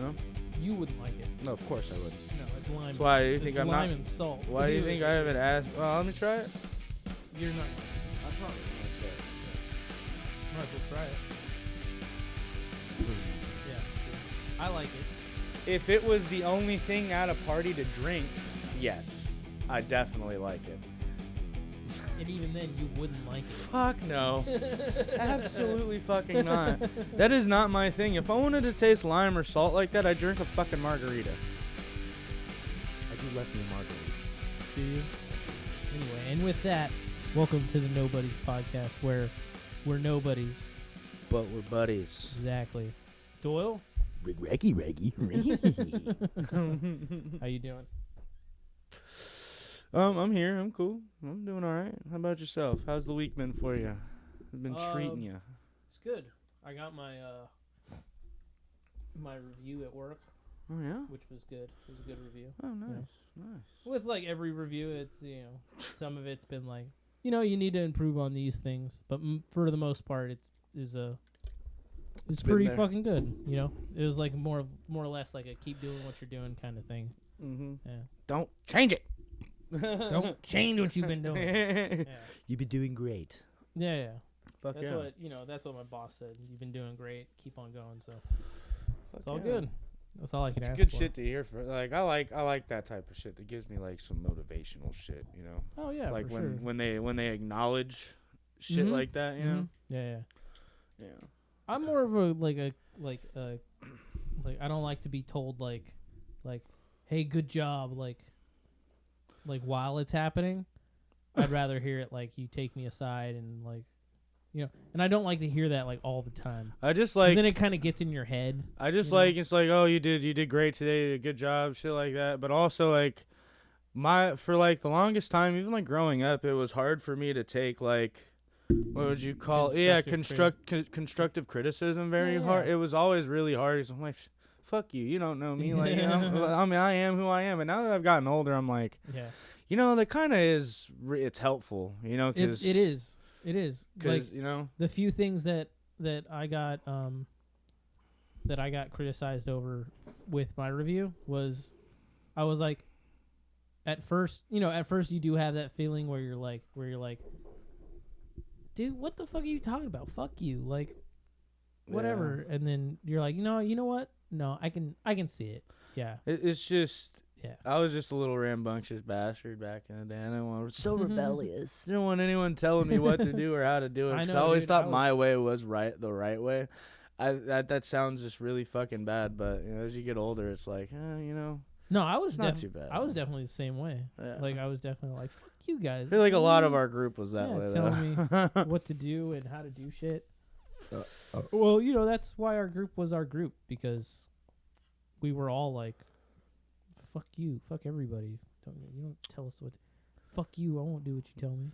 No? You wouldn't like it. No, of course I would. No, it's lime. That's why you think I'm lime not. and salt. Why do you think I haven't asked? Well, let me try it. You're not. I probably like that. Might as well try it. Yeah, I like it. If it was the only thing at a party to drink, yes, I definitely like it. And even then, you wouldn't like it. Fuck no. Absolutely fucking not. That is not my thing. If I wanted to taste lime or salt like that, I'd drink a fucking margarita. I do love me a margarita. Do you? Anyway, and with that, welcome to the Nobodies podcast, where we're nobodies. But we're buddies. Exactly. Doyle? Reggy. How you doing? I'm here. I'm cool. I'm doing all right. How about yourself? How's the week been for you? I've been treating you. It's good. I got my my review at work. Oh yeah, which was good. It was a good review. Oh nice, yeah. Nice. With like every review, it's some of it's been like you need to improve on these things, but for the most part, it's pretty fucking good. It was like more or less like a keep doing what you're doing kind of thing. Mm-hmm. Yeah. Don't change it. Don't change what you've been doing. Yeah. You've been doing great. Yeah. Fuck that's yeah. what that's what my boss said. You've been doing great. Keep on going. So it's all yeah. good. That's all I can ask It's good for. shit to hear. I like that type of shit. That gives me like some motivational shit. Oh yeah. Like for sure. when they acknowledge shit Mm-hmm. like that. Yeah. Yeah. I'm more of a I don't like to be told like hey, good job like while it's happening. I'd rather hear it like you take me aside and and I don't like to hear that like all the time. I just 'cause then it kind of gets in your head. I just it's like, oh, you did great today, good job, shit like that. But also like for like the longest time, even like growing up, it was hard for me to take like what would you call constructive criticism very hard. It was always really hard. I'm like, fuck you don't know me. Like I am who I am. And now that I've gotten older, I'm like, that kind of it's helpful, because it is because like, the few things that I got criticized over with my review was I was like at first you do have that feeling where you're like dude, what the fuck are you talking about? Fuck you, like whatever. And then you're like, you know what? No, I can see it. Yeah. It's just yeah. I was just a little rambunctious bastard back in the day. I was so rebellious. Didn't want anyone telling me what to do or how to do it. Because I always thought my way was the right way. That sounds just really fucking bad. But as you get older, it's like, No, I was not too bad. I was definitely the same way. Yeah. Like I was definitely like, fuck you guys. I feel like a lot of our group was that way. Telling me what to do and how to do shit. Well, that's why our group was our group, because we were all like, fuck you, fuck everybody. You don't tell us what. Fuck you, I won't do what you tell me.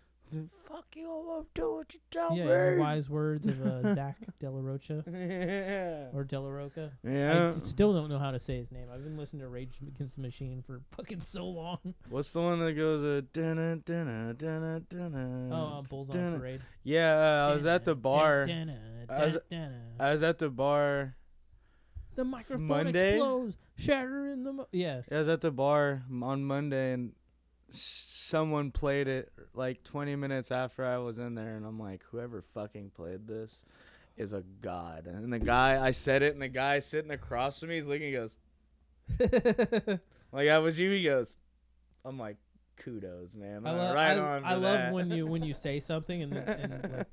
Fuck you, I won't do what you tell me. Yeah, the wise words of Zach De La Rocha. Yeah. Or De La Roca. Yeah. I still don't know how to say his name. I've been listening to Rage Against the Machine for fucking so long. What's the one that goes dun dun dun dun? Oh, Bulls on Parade. Yeah, I was at the bar. I was at the bar. The microphone Monday? explodes, shatter in the yeah. I was at the bar on Monday, and someone played it like 20 minutes after I was in there, and I'm like, whoever fucking played this is a god. And I said it, and the guy sitting across from me, he's looking, he goes, like, I was you, he goes, I'm like, kudos, man. I love when you say something and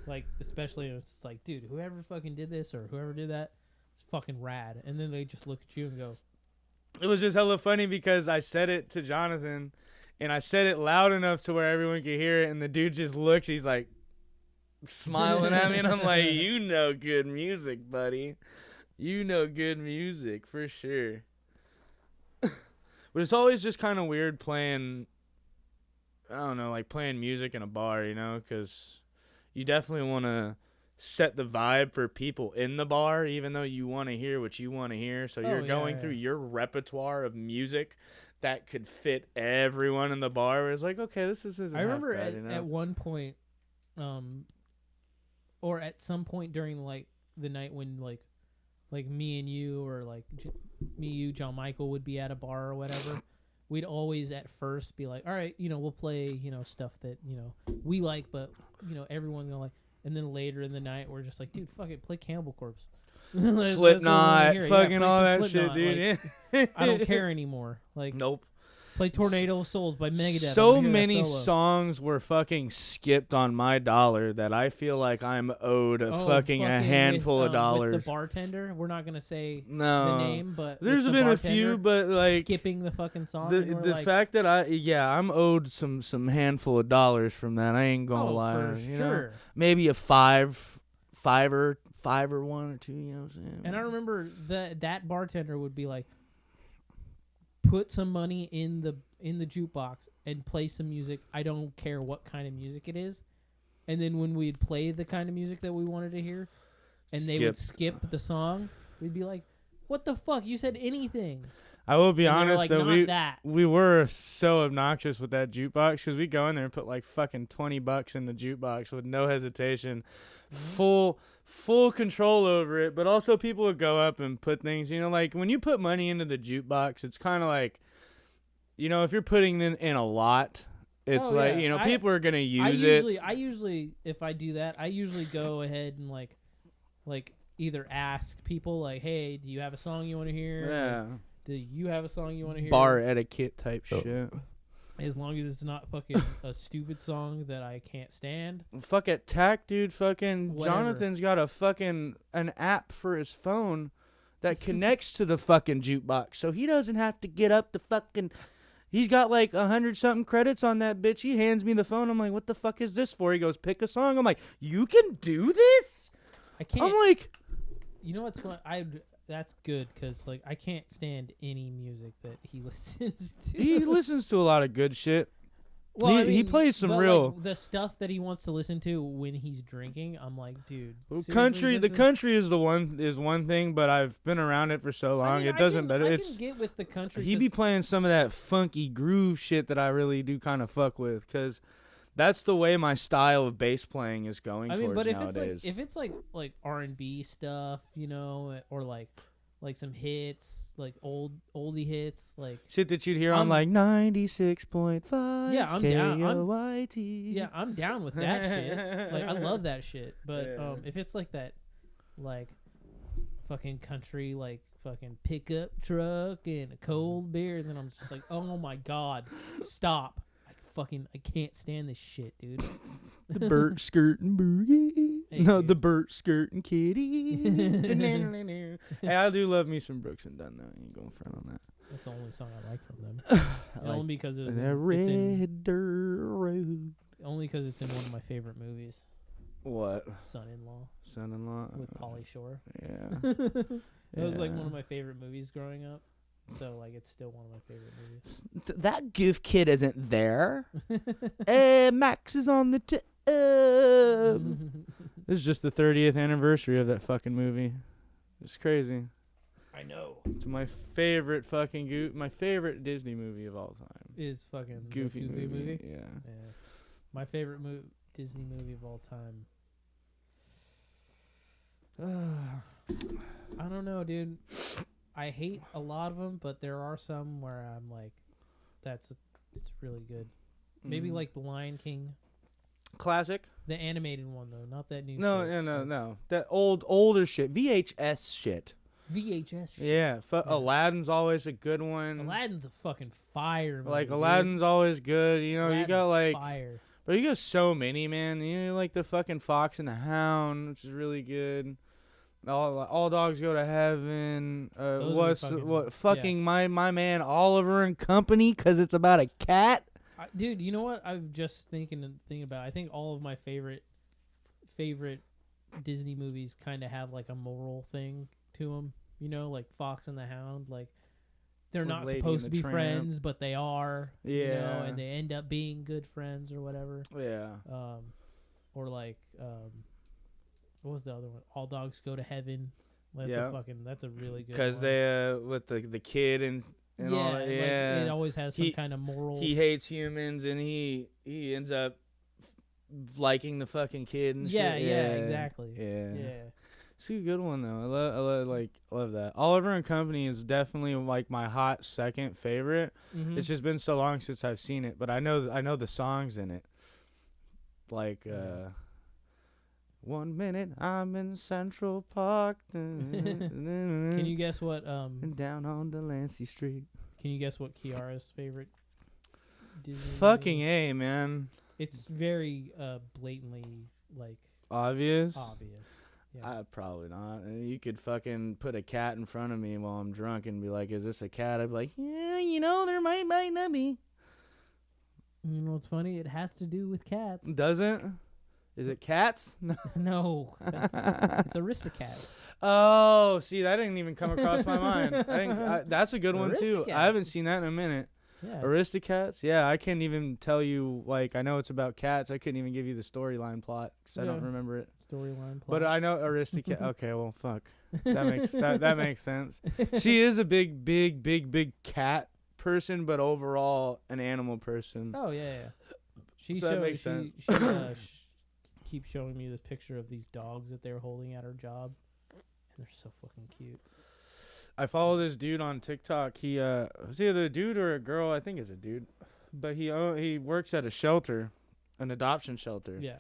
like especially if it's like, dude, whoever fucking did this or whoever did that, it's fucking rad. And then they just look at you and go. It was just hella funny because I said it to Jonathan, and I said it loud enough to where everyone could hear it, and the dude just looks, he's like smiling at me, and I'm like, you know good music, buddy. You know good music for sure. But it's always just kind of weird playing, I don't know, like playing music in a bar, because you definitely want to set the vibe for people in the bar, even though you want to hear what you want to hear. So you're going through your repertoire of music that could fit everyone in the bar. It's like, okay, this isn't I remember half bad, at one point, or at some point during like the night when like like me and you, or like me, you, John Michael would be at a bar or whatever, we'd always at first be like, all right, we'll play, stuff that, we like, but, everyone's gonna like. And then later in the night, we're just like, dude, fuck it, play Cannibal Corpse. Slipknot, fucking all that Slipknot. shit, dude. Like, I don't care anymore. Like, nope. Play Tornado of Souls by Megadeth. So many songs were fucking skipped on my dollar that I feel like I'm owed a fucking handful of dollars. With the bartender, we're not gonna say the name, but there's been a few, but like skipping the fucking song. The fact that I'm owed some handful of dollars from that. I ain't gonna lie. For sure. Maybe a five or one or two. You know what I'm saying? And I remember that bartender would be like, put some money in the jukebox and play some music. I don't care what kind of music it is. And then when we'd play the kind of music that we wanted to hear, and they would skip the song, we'd be like, "What the fuck? You said anything." I will be honest though, we were so obnoxious with that jukebox because we go in there and put like fucking $20 in the jukebox with no hesitation, full control over it. But also people would go up and put things, like when you put money into the jukebox, it's kind of like, if you're putting in a lot, it's people are gonna use it. I usually, if I do that, I usually go ahead and like either ask people like, "Hey, do you have a song you want to hear?" Yeah. Like, do you have a song you want to hear? Bar etiquette type shit. As long as it's not fucking a stupid song that I can't stand. Fuck it, Tack, dude. Fucking whatever. Jonathan's got an app for his phone that connects to the fucking jukebox, so he doesn't have to get up to fucking. He's got like 100-something credits on that bitch. He hands me the phone. I'm like, what the fuck is this for? He goes, pick a song. I'm like, you can do this? I can't. I'm like, you know what's fun? That's good because like I can't stand any music that he listens to. He listens to a lot of good shit. Well, he plays some real the stuff that he wants to listen to when he's drinking. I'm like, dude, country. The country is one thing, but I've been around it for so long. It doesn't matter. I can get with the country. He be playing some of that funky groove shit that I really do kind of fuck with because that's the way my style of bass playing is going towards but nowadays. if it's like R&B stuff, or like some hits, like oldie hits, like shit that you'd hear on like 96.5. Yeah, I'm down. KOIT. I'm down with that shit. Like I love that shit. But if it's like that, like fucking country, like fucking pickup truck and a cold beer, then I'm just like, oh my god, stop. I can't stand this shit, dude. The Burt Skirtin' Boogie. Hey, no, dude. The Burt Skirtin' Kitty. Hey, I do love me some Brooks and Dunn, though. I ain't going front on that. That's the only song I like from them. Only because it's Red Dirt Road. Only because it's in one of my favorite movies. What? Son-in-Law. With Pauly Shore. Yeah. It was like one of my favorite movies growing up. So, like, it's still one of my favorite movies. That goof kid isn't there. Max is on the tip. This is just the 30th anniversary of that fucking movie. It's crazy. I know. It's my favorite fucking my favorite Disney movie of all time. Is fucking Goofy movie. Yeah. My favorite Disney movie of all time. I don't know, dude. I hate a lot of them, but there are some where I'm like, it's really good. Maybe like The Lion King. Classic. The animated one, though, not that new No. That older shit. VHS shit. Yeah. Aladdin's always a good one. Aladdin's a fucking fire movie. Like, Aladdin's always good. Aladdin's you got like... fire. But you got so many, man. Like the fucking Fox and the Hound, which is really good. All Dogs Go to Heaven. My man Oliver and Company, because it's about a cat. Dude, you know what? I'm just thinking about. I think all of my favorite Disney movies kind of have like a moral thing to them. Like Fox and the Hound. Like they're not supposed to be friends, but they are. Yeah. And they end up being good friends or whatever. Yeah. Or like what was the other one? All Dogs Go to Heaven. That's a really good one. Because they with the kid and all that. Yeah. Like it always has some kind of moral. He hates humans and he ends up liking the fucking kid and shit. Yeah, exactly. Yeah. It's a good one though. I love that. Oliver and Company is definitely like my hot second favorite. Mm-hmm. It's just been so long since I've seen it, but I know the songs in it. Like 1 minute I'm in Central Park. Can you guess what? And down on Delancey Street. Can you guess what Kiara's favorite Disney Fucking movie? A, man. It's very blatantly like Obvious. Yeah. Probably not. You could fucking put a cat in front of me while I'm drunk and be like, "Is this a cat?" I'd be like, "Yeah, there might not be." You know what's funny? It has to do with cats. Doesn't? Is it Cats? No, it's Aristocats. Oh, see, that didn't even come across my mind. That's a good one too. Aristocats. I haven't seen that in a minute. Yeah. Aristocats? Yeah, I can't even tell you. Like, I know it's about cats. I couldn't even give you the storyline plot because I don't remember it. Storyline plot. But I know Aristocat. Okay, well, fuck. That makes sense. She is a big cat person, but overall an animal person. Oh yeah. She So that makes sense. She keeps showing me this picture of these dogs that they're holding at her job, and they're so fucking cute. I follow this dude on TikTok. He was either a dude or a girl. I think it's a dude, but he works at a shelter, an adoption shelter. Yeah.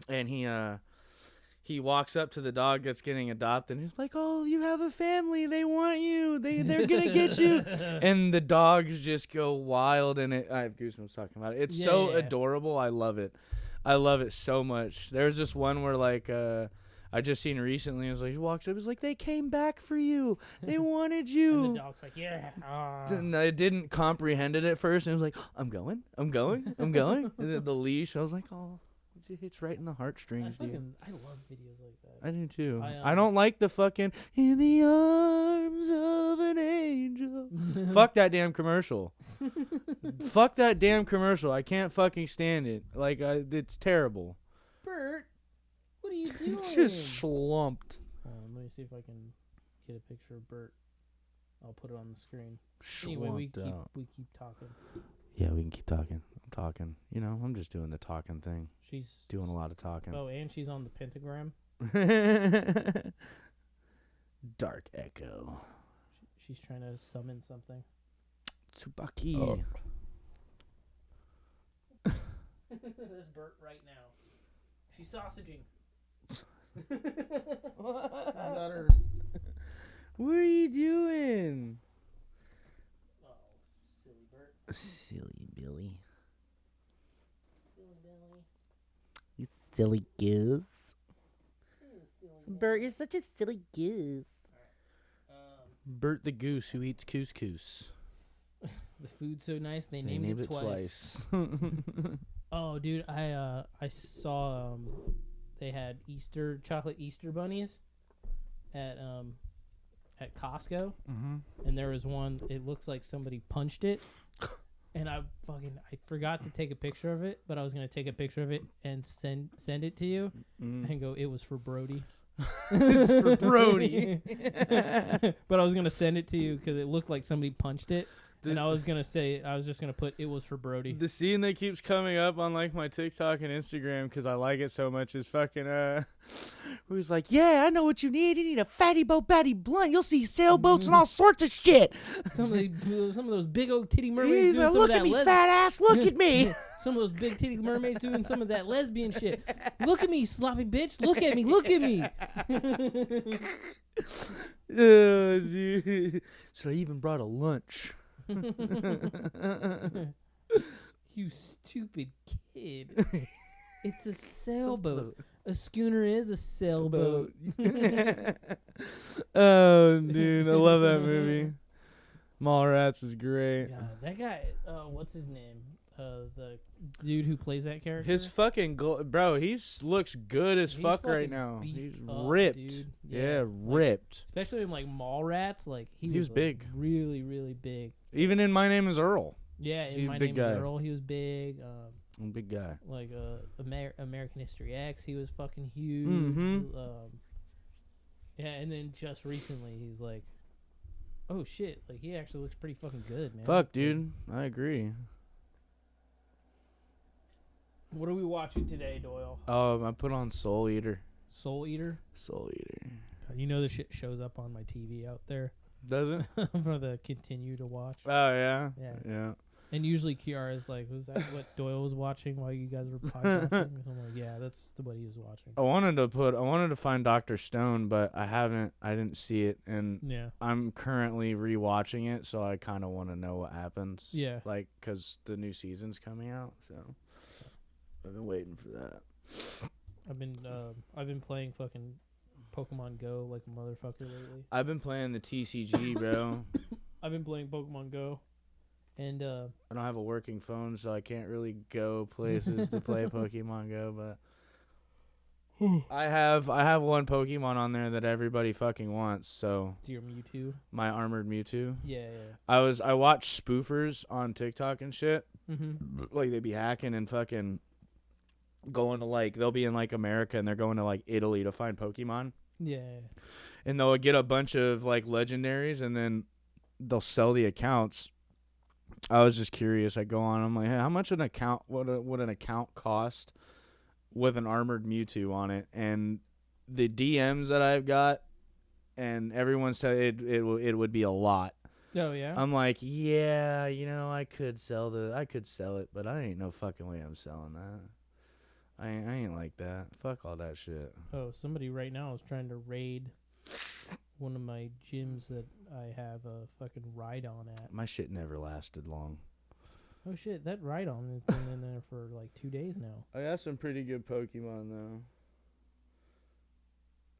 And he walks up to the dog that's getting adopted. And he's like, "Oh, you have a family. They want you. They're gonna get you." And the dogs just go wild. And I have goosebumps talking about it. It's so adorable. I love it. I love it so much. There's this one where like I just seen recently. It was like he walks up. He's like, "They came back for you. They wanted you." And the dog's like, "Yeah." I didn't comprehend it at first. And it was like, I'm going. And then the leash. I was like, oh, it's right in the heartstrings, dude. I love videos like that. I do too. I don't like the fucking "in the arms of an angel." Fuck that damn commercial. Fuck that damn commercial. I can't fucking stand it. Like, it's terrible. Bert, what are you doing? It's just slumped. Let me see if I can get a picture of Bert. I'll put it on the screen. Slumped Anyway, out. we keep talking. Yeah, we can keep talking. I'm talking. I'm just doing the talking thing. She's Doing a lot of talking. Oh, and she's on the pentagram. Dark Echo. She's trying to summon something. Tsubaki. Oh. There's Bert right now. She's sausaging. She's got her. What are you doing? Oh, silly Bert. Silly Billy. Silly Billy. You silly goose. Bert, you're such a silly goose. Bert the goose who eats couscous. The food's so nice they named it twice. Oh, dude, I saw they had chocolate Easter bunnies at Costco, and there was one. It looks like somebody punched it, and I forgot to take a picture of it, but I was gonna take a picture of it and send it to you, and go, "It was for Brody." This is for Brody. But I was gonna send it to you because it looked like somebody punched it. And I was just gonna put "it was for Brody." The scene that keeps coming up on like my TikTok and Instagram because I like it so much is fucking where he's like, "Yeah, I know what you need. You need a fatty batty blunt. You'll see sailboats and all sorts of shit." Some of those big old titty mermaids He's doing like, some "Look of at that me, fat ass. Look at me." Some of those big titty mermaids doing some of that lesbian shit. Look at me, sloppy bitch. Look at me. Look at me. Oh, dude. So I even brought a lunch. You stupid kid. It's a sailboat. A schooner is a sailboat. Oh, dude. I love that movie. Mallrats is great. God, that guy, what's his name? The dude who plays that character? His fucking bro, looks good as fuck right now. He's ripped. Dude. Yeah, ripped. Especially in like Mallrats, like he was big. Really, really big. Even in My Name is Earl. Yeah, He's in My big Name guy. is Earl, he was big. Big guy. Like American History X, he was fucking huge. Yeah, and then just recently, he's like, oh shit, like he actually looks pretty fucking good, man. Fuck, dude, I agree. What are we watching today, Doyle? I put on Soul Eater. Soul Eater? Soul Eater. You know the shit shows up on my TV out there Does it? for the continue to watch. Oh yeah. Yeah. Yeah. And usually Kiara's like, was that what Doyle was watching while you guys were podcasting? I'm like, yeah, that's what he was watching. I wanted to find Dr. Stone, but I didn't see it, and Yeah. I'm currently rewatching it, so I kind of want to know what happens. Yeah. Like, cause the new season's coming out, so I've been waiting for that. I've been playing fucking Pokemon Go like a motherfucker lately. I've been playing the TCG, bro. I've been playing Pokemon Go, and I don't have a working phone, so I can't really go places to play Pokemon Go, but I have one Pokemon on there that everybody fucking wants, so it's your Mewtwo. my armored Mewtwo. Yeah. I watch spoofers on TikTok and shit. Mm-hmm. Like they be hacking and fucking going to like, they'll be in like America and they're going to like Italy to find Pokemon. Yeah. And they'll get a bunch of like legendaries and then they'll sell the accounts. I was just curious. I go on, I'm like, hey, how much would an account cost with an armored Mewtwo on it? And the DMs that I've got, and everyone said it would be a lot. Oh yeah. I'm like, yeah, I could sell it, but I ain't no fucking way I'm selling that. I ain't like that. Fuck all that shit. Oh, somebody right now is trying to raid one of my gyms that I have a fucking ride-on at. My shit never lasted long. Oh shit, that ride-on has been in there for like 2 days now. I got some pretty good Pokemon though.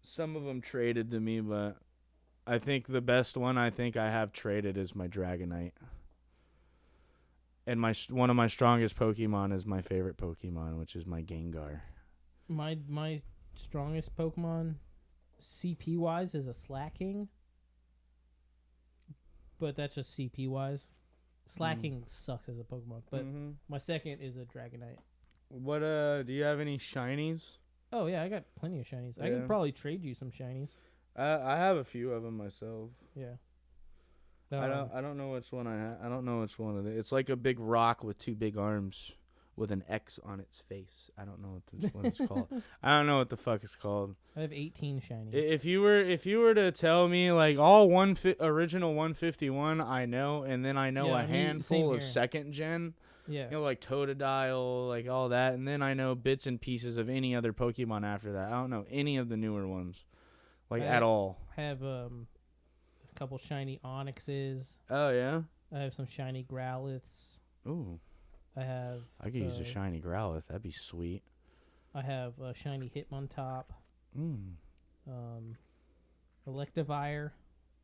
Some of them traded to me, but I think the best one I have traded is my Dragonite. And one of my strongest Pokemon is my favorite Pokemon, which is my Gengar. My strongest Pokemon, CP wise, is a Slacking. But that's just CP wise. Slacking sucks as a Pokemon. But my second is a Dragonite. What do you have any shinies? Oh yeah, I got plenty of shinies. I Yeah. can probably trade you some shinies. I have a few of them myself. Yeah. I don't know which one I have. I don't know which one it is. It's like a big rock with two big arms with an X on its face. I don't know what it's called. I don't know what the fuck it's called. I have 18 shinies. If you were to tell me like all original 151, I know, and then I know a handful of second gen. Yeah. Like Totodile, like all that, and then I know bits and pieces of any other Pokemon after that. I don't know any of the newer ones, at all. I have a couple shiny Onyxes. Oh yeah. I have some shiny Growliths. Ooh. I could use a shiny Growlithe. That'd be sweet. I have a shiny Hitmontop. Electivire,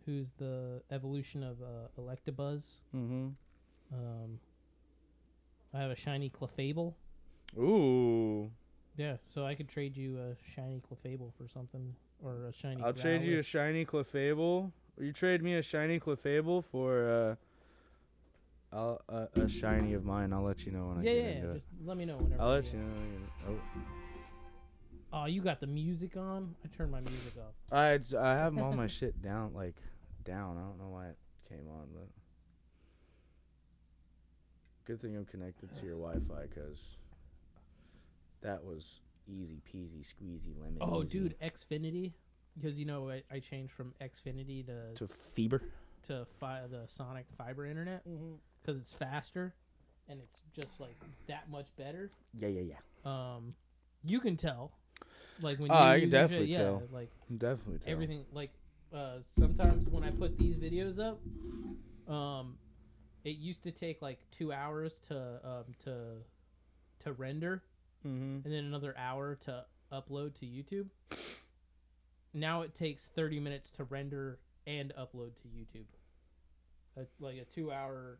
who's the evolution of Electabuzz. I have a shiny Clefable. Ooh. Yeah, so I could trade you a shiny Clefable for something, or a shiny. I'll trade you a shiny Clefable. You trade me a shiny Clefable for a shiny of mine. I'll let you know when I get into it. Just let me know whenever. I'll let you know. Oh, you got the music on? I turned my music off. I have all my shit down. I don't know why it came on, but good thing I'm connected to your Wi-Fi, because that was easy peasy squeezy lemon. Oh, easy. dude, Xfinity, because I changed from Xfinity to Fiber to the Sonic Fiber Internet because it's faster and it's just like that much better. Yeah. You can tell, like when I you can use definitely your shit, tell. like Definitely tell. everything. Like sometimes when I put these videos up, it used to take like 2 hours to render, and then another hour to upload to YouTube. Now it takes 30 minutes to render and upload to YouTube. Like a 2 hour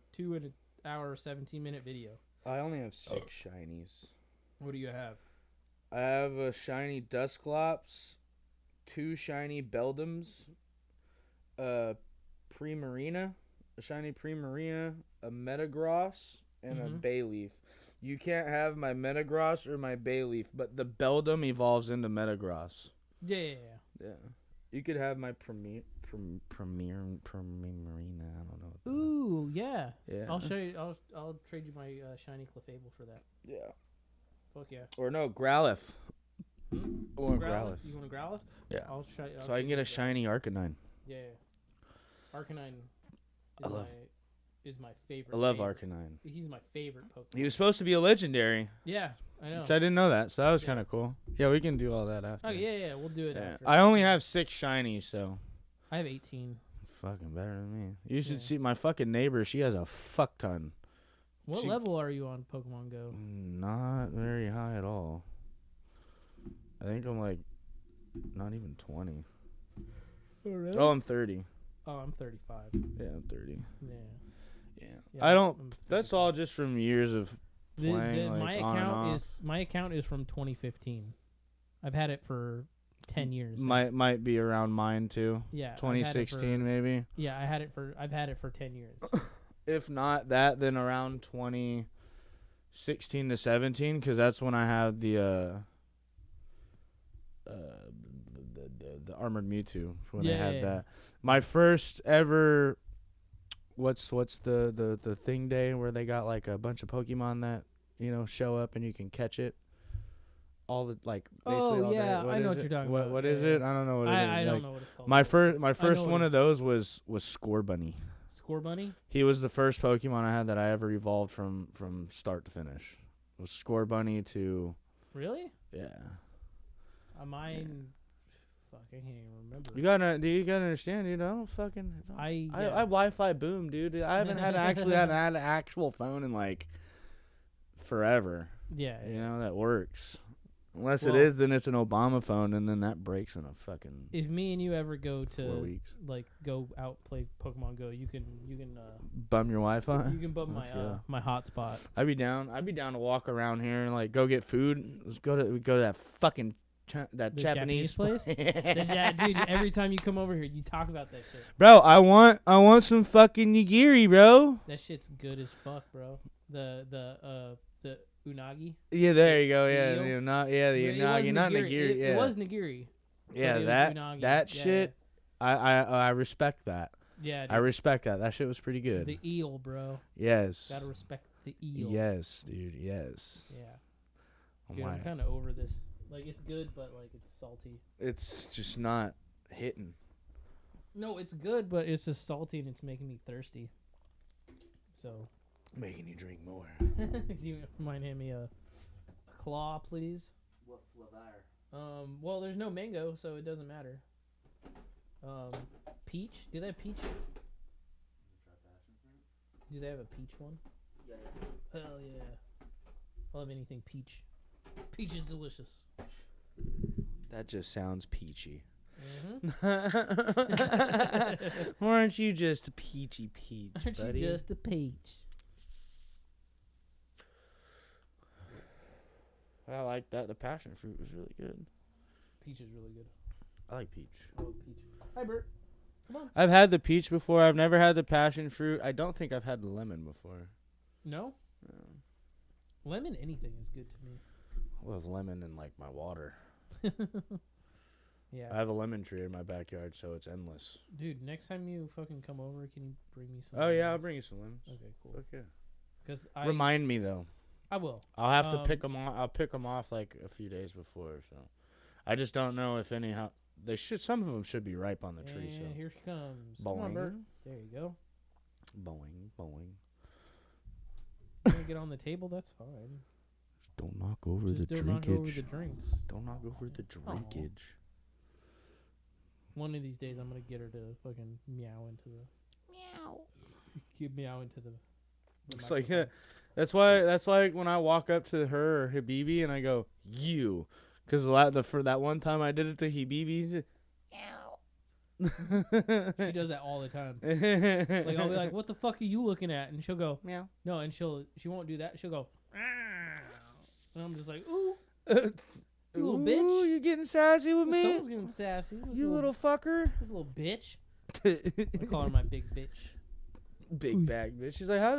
17-minute video. I only have 6 shinies. What do you have? I have a shiny Dusclops, 2 shiny Beldums, a shiny Primarina, a Metagross, and a Bayleaf. You can't have my Metagross or my Bayleaf, but the Beldum evolves into Metagross. Yeah. You could have my Primarina. I don't know. Ooh, yeah. Yeah. I'll show you. I'll trade you my shiny Clefable for that. Yeah. Fuck yeah. Or no, Growlithe. Or Growlithe. You want a Growlithe? Yeah. I'll So I can get a shiny Arcanine. Yeah. Arcanine is my favorite. I love Arcanine. He's my favorite Pokemon. He was supposed to be a legendary. Yeah, I know. Which I didn't know that, so that was kind of cool. Yeah, we can do all that after. Oh, yeah, we'll do it after. I only have 6 shinies, so. I have 18. Fucking better than me. You should see my fucking neighbor. She has a fuck ton. What level are you on Pokemon Go? Not very high at all. I think I'm like not even 20. Oh, really? Oh, I'm 30. Oh, I'm 35. Yeah, I'm 30. Yeah. I don't. That's all just from years of playing. My account is from 2015. I've had it for 10 years. Might be around mine too. Yeah. 2016 maybe. Yeah, I've had it for 10 years. If not that, then around 2016 to 17, because that's when I had the armored Mewtwo. When they had that. My first ever. What's the thing day where they got like a bunch of Pokemon that show up and you can catch it. All the like. Basically all yeah, I know what it? you're talking about. What is it? I don't know what it is. I don't know what it's called. My first one of those was Scorbunny. Scorbunny? He was the first Pokemon I had that I ever evolved from start to finish. It was Scorbunny to. Really? Yeah. Mine. Fuck, I can't even remember. You gotta understand, dude. I don't fucking. I Wi-Fi boom, dude. I haven't had an actual phone in like forever. Yeah. That works. Unless it is, then it's an Obama phone, and then that breaks in a fucking. If me and you ever go 4 to weeks. like go out play Pokemon Go, you can bum your Wi-Fi. You can bum my hotspot. I'd be down to walk around here and like go get food. Let's go to that fucking. That Japanese place. Dude, every time you come over here, you talk about that shit. Bro, I want some fucking nigiri, bro. That shit's good as fuck, bro. The unagi. Yeah, there you go. Yeah, the unagi, not nigiri. It was nigiri. Yeah, that shit. I respect that. Yeah, dude. I respect that. That shit was pretty good. The eel, bro. Yes. Gotta respect the eel. Yes, dude. Yes. Yeah. Dude, I'm kind of over this. Like, it's good, but, like, it's salty. It's just not hitting. No, it's good, but it's just salty, and it's making me thirsty. So. Making you drink more. Do you mind handing me a claw, please? What flavor? Well, there's no mango, so it doesn't matter. Peach? Do they have peach? Do they have a peach one? Yeah. Hell yeah. I love anything peach. Peach is delicious. That just sounds peachy. Mm-hmm. Aren't you just a peachy peach, Aren't buddy? you just a peach? I like that. The passion fruit was really good. Peach is really good. I like peach. I love peach. Hi, Bert. Come on. I've had the peach before. I've never had the passion fruit. I don't think I've had the lemon before. No? No. Lemon anything is good to me. I love lemon in like my water. Yeah. I have a lemon tree in my backyard, so it's endless. Dude, next time you fucking come over, can you bring me some? Oh yeah, I'll lemons? bring you some lemons. Okay, cool. Okay. Because Remind me though. I will. I'll have to pick them off. I'll pick them off like a few days before. So, I just don't know if anyhow they should. Some of them should be ripe on the tree. So Here she comes. Boing. Come on, Bert. There you go. Boing, boing. You want to get on the table? That's fine. Don't knock over Just the don't drinkage. knock over the drinks. Don't knock over the drinkage. One of these days, I'm gonna get her to fucking meow into the. Meow into the. It's like yeah, that's why when I walk up to her or Habibi and I go you, because for that one time I did it to Habibi. She does that all the time. Like I'll be like, "What the fuck are you looking at?" And she'll go, "Meow." No, and she won't do that. She'll go, and I'm just like, "Ooh, you little bitch, you getting sassy with me? Someone's getting sassy. You little fucker. This little bitch." I call her my big bitch. Big bag bitch. She's like, how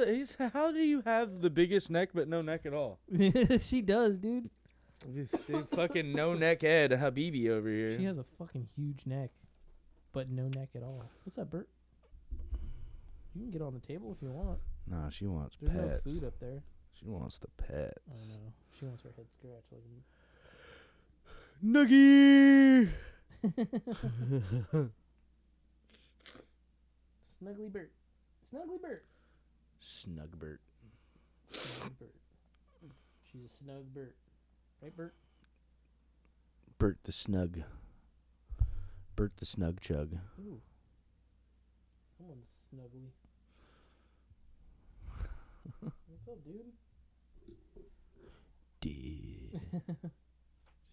do you have the biggest neck but no neck at all? She does, dude. Fucking no neck head Habibi over here. She has a fucking huge neck, but no neck at all. What's up, Bert? You can get on the table if you want. Nah, she wants There's pets. no food up there. She wants the pets. I know. She wants her head scratched. Snuggie. Snuggly Bert. Snuggly Bert. Snugbert. Snug Bert. She's a snug Bert. Right, Bert? Bert the Snug. Bert the Snug Chug. Ooh. Someone's snuggly. What's up, dude? Just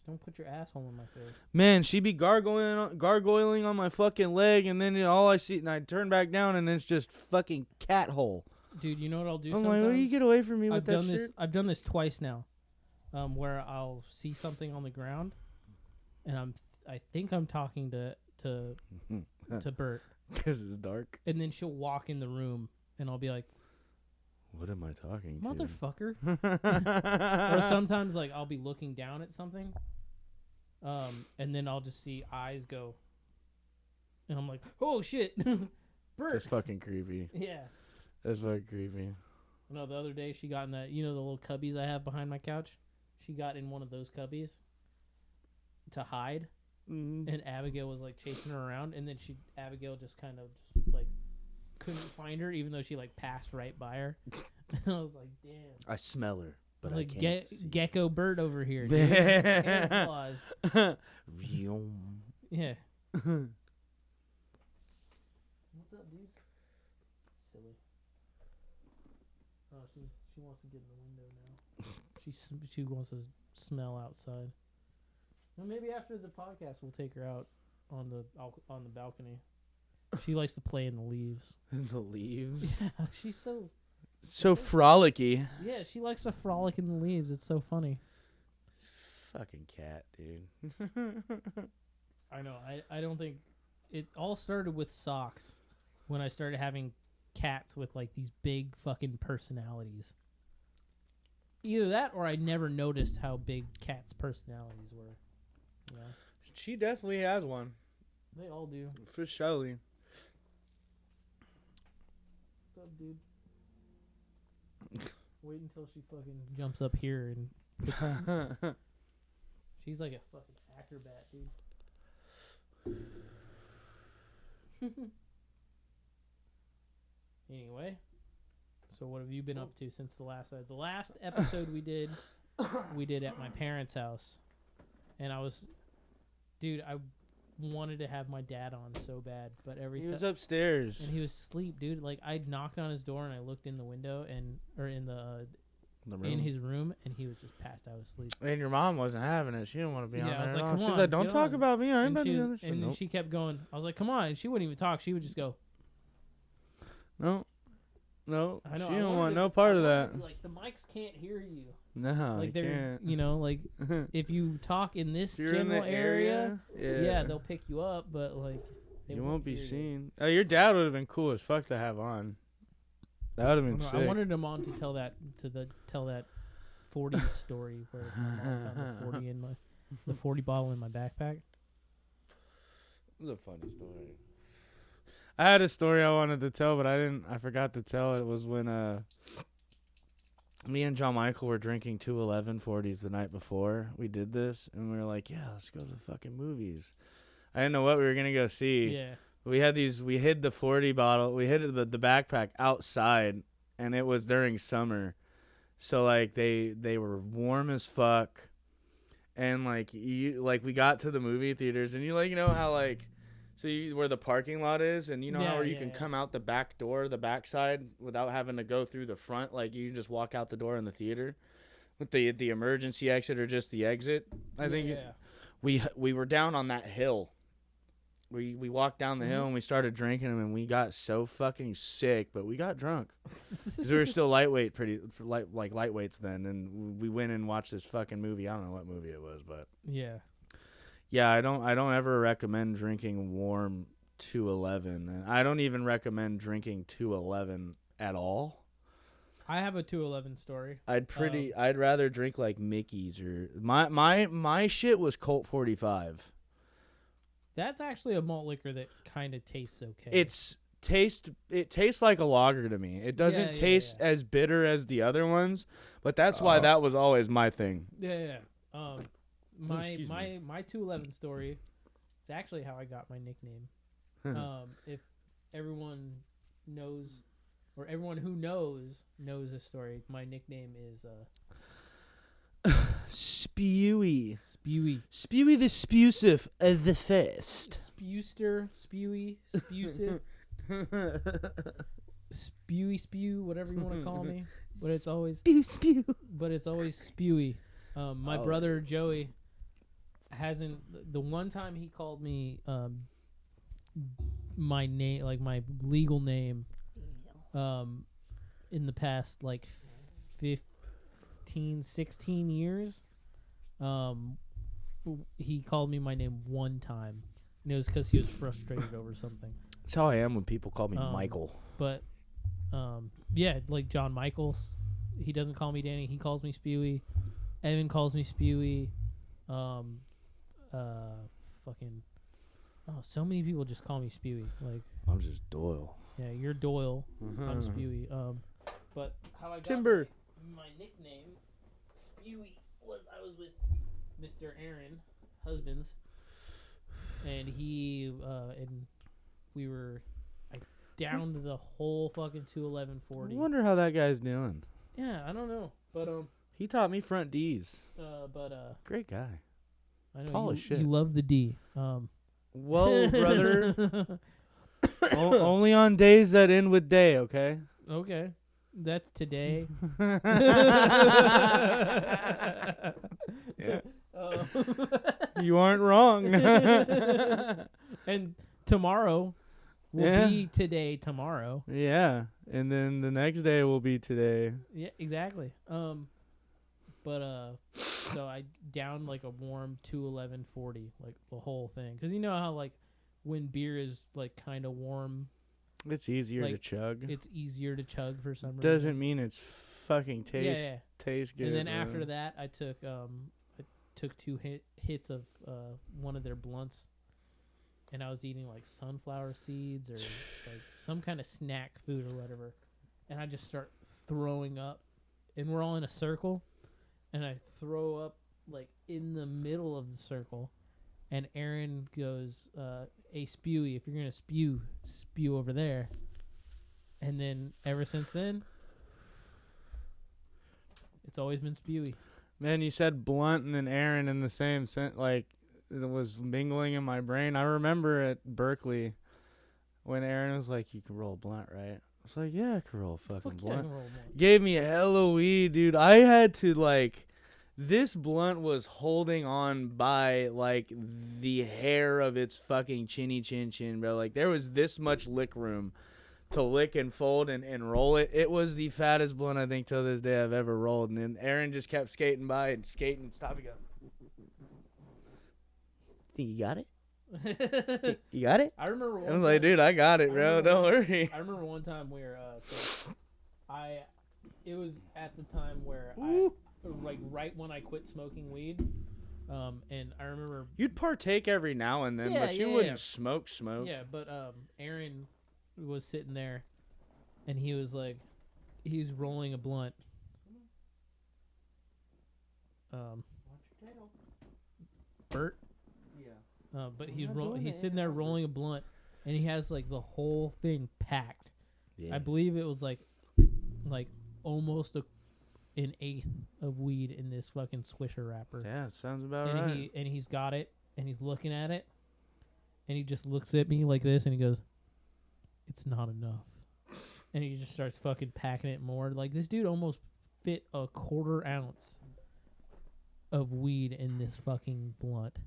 don't put your asshole in my face. Man, she be gargoyling on my fucking leg, and then all I see, and I turn back down, and it's just fucking cat hole. Dude, you know what I'll do I'm sometimes? like, will you get away from me with I've that done shit? this. I've done this twice now, where I'll see something on the ground, and I think I'm talking to Bert, Because it's dark. and then she'll walk in the room, and I'll be like, What am I talking to? motherfucker. Or sometimes like I'll be looking down at something, and then I'll just see eyes go, and I'm like, oh shit, Bert. That's fucking creepy. Yeah. That's fucking creepy. No, the other day she got in that, the little cubbies I have behind my couch. She got in one of those cubbies to hide, and Abigail was like chasing her around, and then Abigail just kind of just like couldn't find her, even though she like passed right by her. And I was like, damn. I smell her, but like I can't see. Gecko Bird over here, dude. Camouflage. Yeah. What's up, dude? Silly. Oh, she wants to get in the window now. She wants to smell outside. Well, maybe after the podcast we'll take her out on the balcony. She likes to play in the leaves. The leaves. Yeah, she's so frolicky. Yeah, she likes to frolic in the leaves. It's so funny. Fucking cat, dude. I know. I don't think it all started with socks when I started having cats with like these big fucking personalities. Either that or I never noticed how big cats' personalities were. Yeah. She definitely has one. They all do. For Shelly. What's up, dude? Wait until she fucking jumps up here and she's like a fucking acrobat, dude. Anyway, so what have you been up to since the last episode we did at my parents' house, and I wanted to have my dad on so bad, but He was upstairs. and he was asleep, dude. Like I knocked on his door and I looked in the window or in his room, and he was just passed out asleep. And your mom wasn't having it. She didn't want to be on Yeah, I there was at like, all. "Come She's on, like, don't get talk on." about me. I ain't And about to do this. and Nope. she kept going. I was like, come on. And she wouldn't even talk. She would just go. No. No. I know. She I don't wanted want to- no part I of wanted that. to, like the mics can't hear you. No, Like I they're, can't. like if you talk in this If you're in general the area, yeah, they'll pick you up, but like they you won't be hear you. seen. Oh, your dad would have been cool as fuck to have on. That would have been sick. I wanted him on to tell that 40 story where my mom found the 40 bottle in my backpack. It was a funny story. I had a story I wanted to tell, but I forgot to tell. It was when me and John Michael were drinking 211 40s the night before we did this, and we were like, yeah, let's go to the fucking movies. I didn't know what we were gonna go see. Yeah. We hid the 40 bottle, we hid the backpack outside, and it was during summer. So like they were warm as fuck, and like we got to the movie theaters, and you know how like, so where the parking lot is, and you know how where you can come out the back door, the back side, without having to go through the front, like you just walk out the door in the theater, with the emergency exit or just the exit. I think we were down on that hill. We walked down the hill and we started drinking them, and we got so fucking sick, but we got drunk because we were still lightweights then, and we went and watched this fucking movie. I don't know what movie it was, but yeah, I don't ever recommend drinking warm 211, and I don't even recommend drinking 211 at all. I have a 211 story. I'd rather drink like Mickey's or my shit was Colt 45. That's actually a malt liquor that kind of tastes okay. It tastes like a lager to me. It doesn't taste as bitter as the other ones, but that's why that was always my thing. Yeah. excuse me. my 211 story. It's actually how I got my nickname. If everyone knows, or everyone who knows this story, my nickname is Spewy. Spewy. Spewy the Spewsif of the Fest. Spewster, Spewy, Spewsif, Spew, whatever you want to call me. But it's always Spew. But it's always Spewy. My brother Joey hasn't. The one time he called me my name, like my legal name, in the past like 15, 16 years, he called me my name one time, and it was because he was frustrated over something. That's how I am when people call me Michael. But yeah, like John Michaels, he doesn't call me Danny. He calls me Spewy. Evan calls me Spewy. Fucking. Oh, so many people just call me Spewy. Like, I'm just Doyle. yeah, you're Doyle. I'm Spewy. But how I got Timber. my nickname Spewy was I was with Mr. Aaron, husbands, and he and we were. I downed the whole fucking 211-40. I wonder how that guy's doing. Yeah, I don't know, but He taught me front D's. Great guy. I know Tall as shit. You love the D. Whoa, brother. Only on days that end with day, okay? Okay. That's today. Yeah. You aren't wrong. And tomorrow will be today tomorrow. Yeah. And then the next day will be today. Yeah, exactly. So I downed like a warm 211-40, like the whole thing. Because you know how like when beer is like kind of warm, it's easier to chug. It's easier to chug for some reason. Doesn't mean it's fucking tastes good. And then after that, I took two hits of one of their blunts, and I was eating like sunflower seeds or like some kind of snack food or whatever, and I just start throwing up, and we're all in a circle, and I throw up like in the middle of the circle, and Aaron goes, "Hey, Spewy, if you're gonna spew over there." And then ever since then, it's always been Spewy. Man, you said blunt and then Aaron in the same sentence, like it was mingling in my brain. I remember at Berkeley when Aaron was like, "You can roll a blunt, right?" I was like, "Yeah, I can roll a fucking blunt." I can roll a blunt. Gave me a hella weed, dude. I had to like, this blunt was holding on by like the hair of its fucking chinny chin, bro. Like there was this much lick room to lick and fold and roll it. It was the fattest blunt I think till this day I've ever rolled. And then Aaron just kept skating by and stop and go. Think you got it? You got it? I remember one I was like, dude, I got it, bro. Don't worry. I remember one time where it was at the time where right when I quit smoking weed. And I remember You'd partake every now and then, but you wouldn't smoke. Yeah, but Aaron was sitting there, and he was like, he's rolling a blunt. Bert. Yeah. But he's sitting there rolling a blunt, and he has like the whole thing packed. Yeah. I believe it was like almost an eighth of weed in this fucking Swisher wrapper. Yeah, it sounds about right. He's got it, and he's looking at it, and he just looks at me like this, and he goes, "It's not enough." And he just starts fucking packing it more. Like, this dude almost fit a 1/4 ounce of weed in this fucking blunt.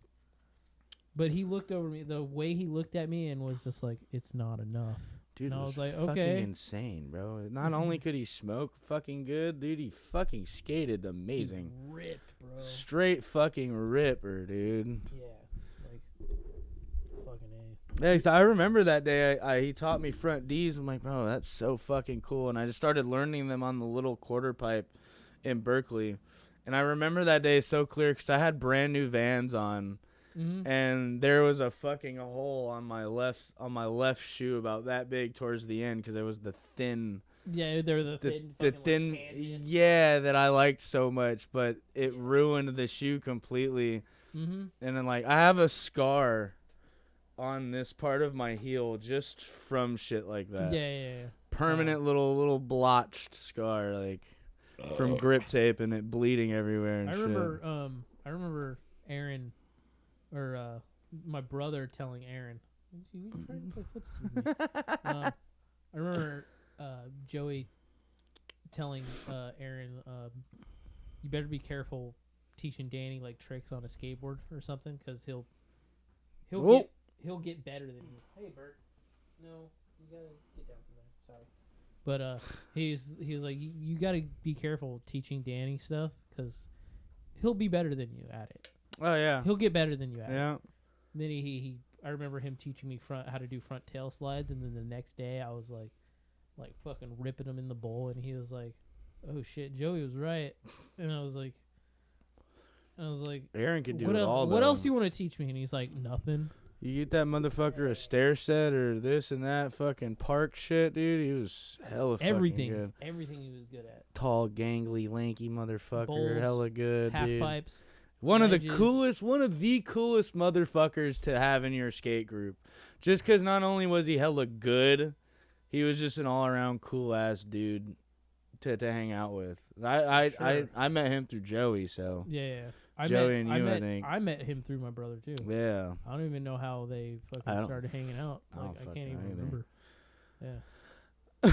But he looked over me, the way he looked at me, and was just like, "It's not enough." Dude, and it I was like, fucking okay. insane, bro. Not only could he smoke fucking good, dude, he fucking skated amazing. He ripped, bro. Straight fucking ripper, dude. Yeah, like, fucking A. Yeah, 'cause I remember that day he taught me front D's. I'm like, bro, that's so fucking cool. And I just started learning them on the little quarter pipe in Berkeley. And I remember that day so clear because I had brand new Vans on. Mm-hmm. And there was a fucking hole on my left shoe about that big towards the end because it was the thin. Yeah, they're the thin. Like, yeah, that I liked so much, but it ruined the shoe completely. Mm-hmm. And then like I have a scar on this part of my heel just from shit like that. Yeah. Permanent little blotched scar, like from grip tape and it bleeding everywhere and I shit. remember Aaron, or my brother telling Aaron, "You trying to play footsies with me?" I remember Joey telling Aaron, "You better be careful teaching Danny like tricks on a skateboard or something, because he'll get better than you." Hey, Bert. No, you gotta get down from there. Sorry. But he was like, you gotta be careful teaching Danny stuff, because he'll be better than you at it. Oh yeah. He'll get better than you at it. Yeah. Then he I remember him teaching me how to do front tail slides, and then the next day I was like fucking ripping him in the bowl, and he was like, "Oh shit, Joey was right," and I was like, Aaron could do what it all. What though. else do you want to teach me? And he's like, "Nothing." You get that motherfucker a stair set or this and that fucking park shit, dude. He was hella Everything fucking good. Everything he was good at. Tall, gangly, lanky motherfucker, Bowls, hella good, half dude. pipes. One of the wedges. coolest motherfuckers to have in your skate group. Just because not only was he hella good, he was just an all around cool ass dude to hang out with. I met him through Joey, so Yeah. Joey and you, I think. I met him through my brother too. yeah. I don't even know how they fucking started hanging out. I don't Like, I fucking can't even either. remember. Yeah.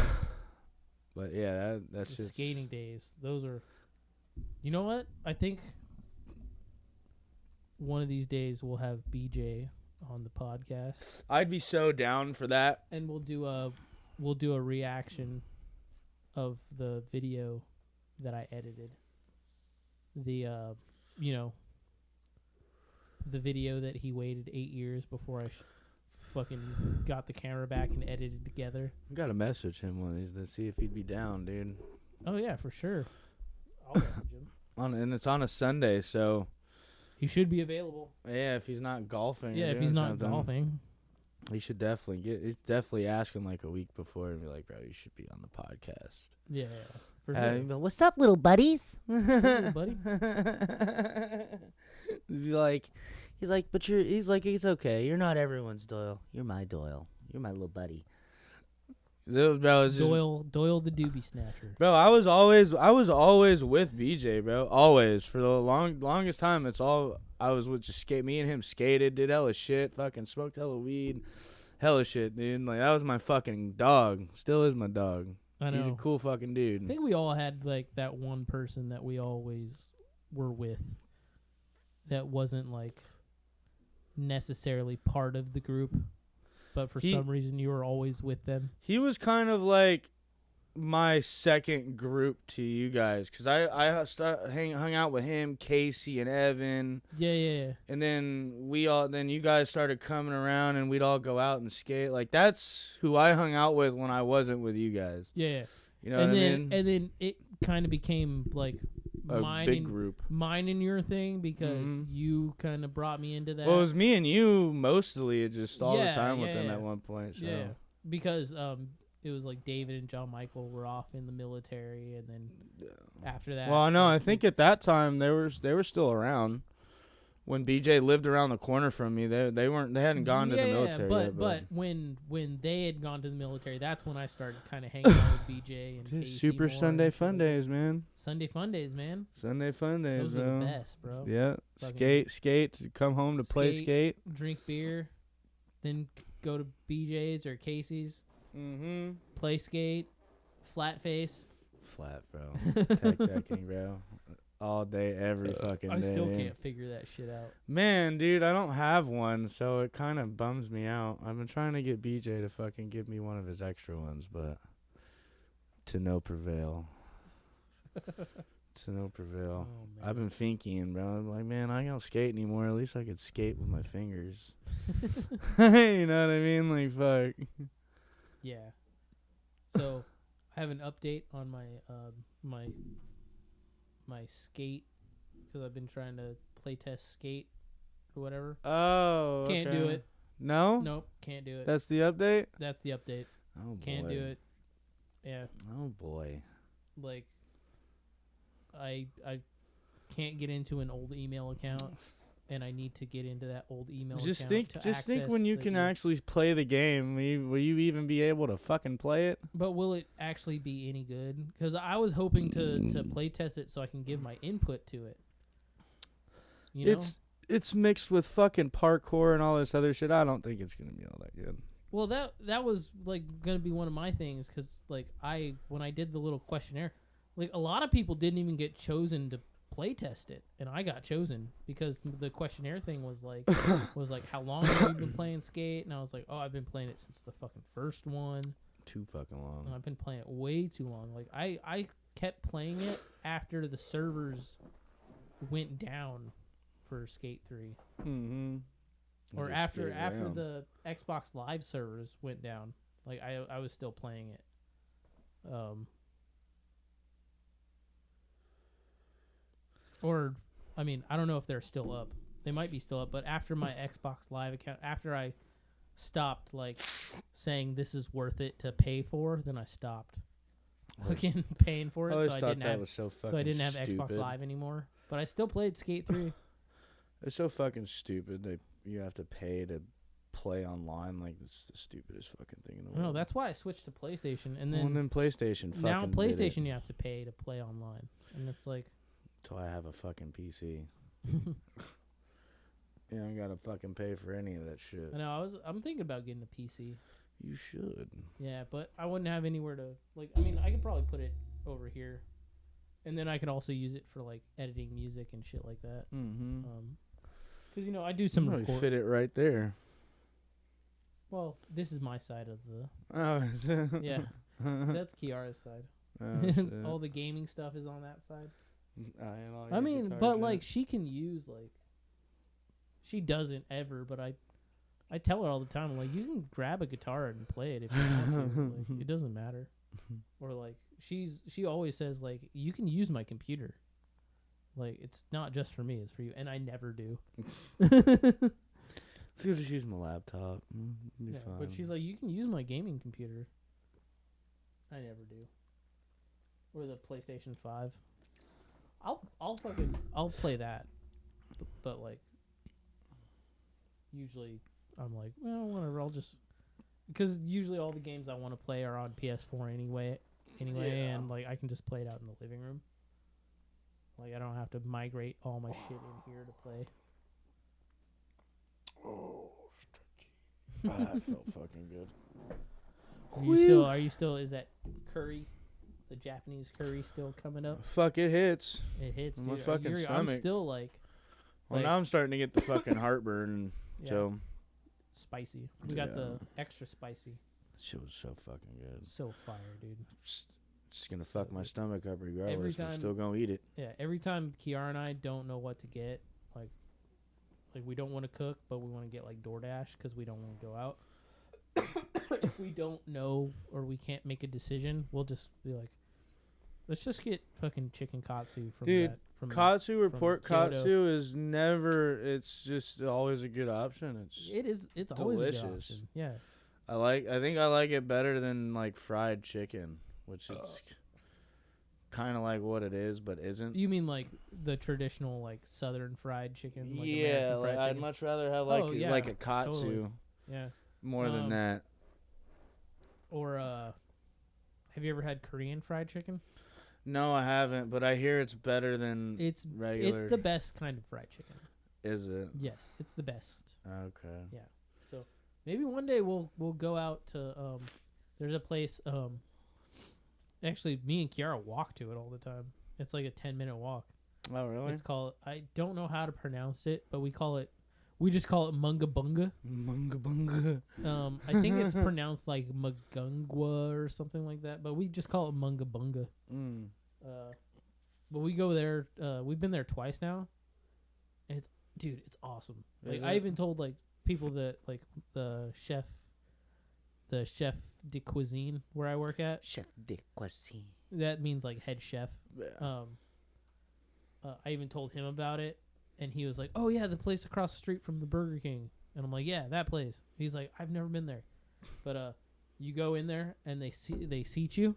But yeah, that's The just skating days. Those are. You know what? I think one of these days we'll have BJ on the podcast, I'd be so down for that. and we'll do a reaction of the video that I edited. The the video that he waited 8 years before I fucking got the camera back and edited together. I gotta message him one of these to see if he'd be down, dude. Oh yeah, for sure. I'll message him. And it's on a Sunday, so He should be available. yeah, if he's not golfing, Yeah, or if doing he's not something, golfing. he should definitely he's definitely asking like a week before and be like, bro, you should be on the podcast. Yeah, for Hey, sure. What's up, little buddies? Hey, buddy. He's like, it's okay. You're not everyone's Doyle. You're my Doyle. You're my little buddy. Bro, it's just, Doyle the doobie snatcher. bro, I was always with BJ, bro. Always for the longest time. It's all I was with. Just me and him skated, did hella shit, fucking smoked hella weed, hella shit, dude. Like that was my fucking dog. Still is my dog. I know. He's a cool fucking dude. I think we all had like that one person that we always were with that wasn't like necessarily part of the group, but for some reason you were always with them. He was kind of like my second group to you guys, because I hung out with him, Casey, and Evan. Yeah. And then you guys started coming around, and we'd all go out and skate. Like that's who I hung out with when I wasn't with you guys. Yeah. You know what I mean? And then it kind of became like A big group. mine and your thing, because you kind of brought me into that. Well, it was me and you mostly, just all the time with them yeah. at one point. So. Yeah, because it was like David and John Michael were off in the military, and then after that. Well, no, I think at that time they were still around. When BJ lived around the corner from me, they hadn't gone to the military yet. But when they had gone to the military, that's when I started kind of hanging out with BJ and Casey Super more Sunday and fun days, man. Sunday fun days, man. Sunday fun days, Those bro. were the best, bro. Yeah, Fucking skate, come home to play skate. Drink beer, then go to BJ's or Casey's. Mm-hmm. Play skate, flat face. Flat, bro. Tech decking, bro. All day, every fucking day. I still can't figure that shit out. Man, dude, I don't have one, so it kind of bums me out. I've been trying to get BJ to fucking give me one of his extra ones, but to no prevail. To no prevail. Oh, man. I've been thinking, bro. I'm like, man, I don't skate anymore. At least I could skate with my fingers. You know what I mean? Like, fuck. Yeah. So, I have an update on my my skate, because I've been trying to play test skate or whatever. Oh, Can't do it. No? Nope, can't do it. That's the update? That's the update. Oh, boy. Can't do it. Yeah. Oh, boy. Like, I can't get into an old email account. and I need to get into that old email. Just account think, to when you access can the actually play the game. Will you even be able to fucking play it? But will it actually be any good? Because I was hoping to play test it so I can give my input to it. You know? It's mixed with fucking parkour and all this other shit. I don't think it's gonna be all that good. Well, that was like gonna be one of my things because like when I did the little questionnaire, like a lot of people didn't even get chosen to play test it, and I got chosen because the questionnaire thing was like how long have you been playing Skate? And I was like, oh, I've been playing it since the fucking first one. Too fucking long. And I've been playing it way too long. Like I kept playing it after the servers went down for Skate 3. Mm-hmm. Or after the Xbox Live servers went down. Like I was still playing it. Or I mean, I don't know if they're still up. They might be still up, but after my Xbox Live account, after I stopped like saying this is worth it to pay for, then I stopped fucking paying for it. I So I didn't have Xbox Live anymore. But I still played Skate 3. It's so fucking stupid. You have to pay to play online. Like, it's the stupidest fucking thing in the world. No, that's why I switched to PlayStation, and then PlayStation fucking now did PlayStation it. you have to pay to play online, and it's like. So I have a fucking PC. Yeah, I gotta fucking pay for any of that shit. I know. I'm thinking about getting a PC. You should. Yeah, but I wouldn't have anywhere to like. I mean, I could probably put it over here, and then I could also use it for like editing music and shit like that. Mm-hmm. Because I do some You fit it right there. Well, this is my side of the. Oh, is it? Yeah, that's Kiara's side. Oh, all the gaming stuff is on that side. and I mean, but like she can use like. She doesn't ever, but I tell her all the time, like, you can grab a guitar and play it if you want to. Like, it doesn't matter. Or like she always says like, you can use my computer. Like, it's not just for me, it's for you, and I never do. So you just use my laptop. Yeah, but she's like, you can use my gaming computer. I never do. Or the PlayStation 5. I'll play that. But like usually I'm like, well, whatever, I'll just because usually all the games I want to play are on PS4 anyway, Yeah. and like I can just play it out in the living room. Like I don't have to migrate all my shit in here to play. Oh, that felt fucking good. Are you still is that curry, the Japanese curry, still coming up? Fuck, it hits. It hits, dude. My fucking stomach. I'm still like Well, now I'm starting to get the fucking heartburn. Yeah. So Spicy. We got the extra spicy. shit was so fucking good. So fire, dude. It's gonna fuck my stomach up regardless. Every I'm time- still gonna eat it. Yeah, every time Kiara and I don't know what to get, like we don't want to cook, but we want to get like DoorDash because we don't want to go out. If we don't know or we can't make a decision, we'll just be like, let's just get fucking chicken katsu from Dude, that. From Katsu or from pork Kyoto. katsu is never. It's just always a good option. It's always a good delicious. option. Yeah. I think I like it better than like fried chicken, which is kind of like what it is, but isn't. You mean like the traditional like southern fried chicken? Like Yeah, American fried like I'd chicken? much rather have Oh, yeah, like a katsu totally. Yeah. more than that. Or have you ever had Korean fried chicken? No, I haven't, but I hear it's better than It's regular. It's the best kind of fried chicken. Is it? Yes, it's the best. Okay. Yeah. So maybe one day we'll go out to there's a place actually me and Kiara walk to it all the time. It's like a 10-minute walk. Oh, really? It's called I don't know how to pronounce it, but we just call it Munga Bunga. Munga bunga. I think it's pronounced like Magungwa or something like that, but we just call it Munga Bunga. Mm. But we go there. We've been there twice now, and it's awesome. Like Is I it? even told like people that like the chef de cuisine where I work at. Chef de cuisine. That means like head chef. Yeah. I even told him about it, and he was like, "Oh yeah, the place across the street from the Burger King." And I'm like, "Yeah, that place." He's like, "I've never been there," but you go in there and they seat you,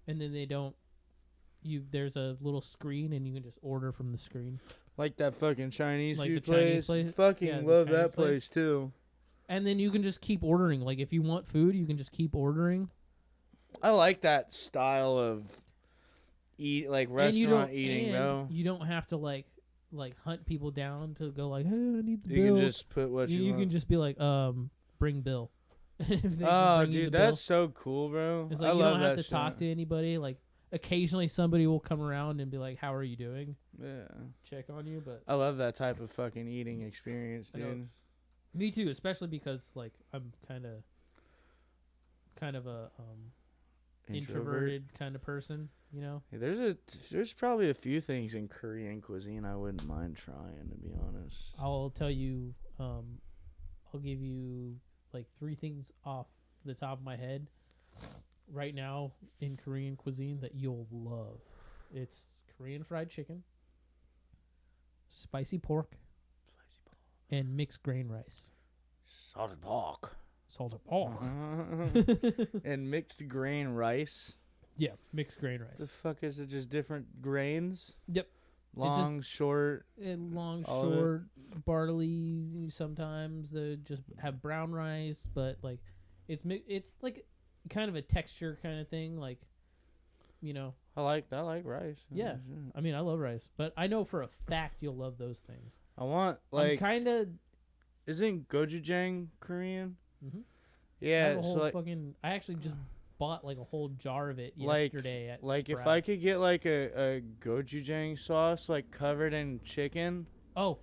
and then they don't. There's a little screen and you can just order from the screen. Like that fucking Chinese Like food the Chinese place. place? Fucking Yeah, the love Chinese that place too. And then you can just keep ordering. Like if you want food, you can just keep ordering. I like that style of restaurant eating, bro. You don't have to like hunt people down to go like, hey, I need the You bill. can just put what you want. can just be like, bring bill. If they can Oh, bring you dude, the bill. that's so cool, bro. It's I like you love don't that have to shit. talk to anybody. Like occasionally somebody will come around and be like, how are you doing? Yeah. Check on you, but I love that type of fucking eating experience, I know. dude. me too, especially because like I'm kind of a introverted kind of person, you know. Yeah, there's probably a few things in Korean cuisine I wouldn't mind trying, to be honest. I'll tell you, I'll give you like 3 things off the top of my head right now in Korean cuisine that you'll love. It's Korean fried chicken, spicy pork, and mixed grain rice. Salted pork. Salted pork. And mixed grain rice. Yeah, mixed grain rice. The fuck is it? Just different grains? Yep. Long, short. Long, all of it? short, barley. Sometimes they just have brown rice, but like it's like kind of a texture kind of thing. Like, you know. I like rice. Yeah. I mean, I love rice, but I know for a fact you'll love those things. I want I'm kind of. Isn't gochujang Korean? Mm-hmm. I Yeah. have a whole So fucking. I actually just bought like a whole jar of it Like- yesterday at like if Sprouts. I could get like a gochujang sauce like covered in chicken. Oh,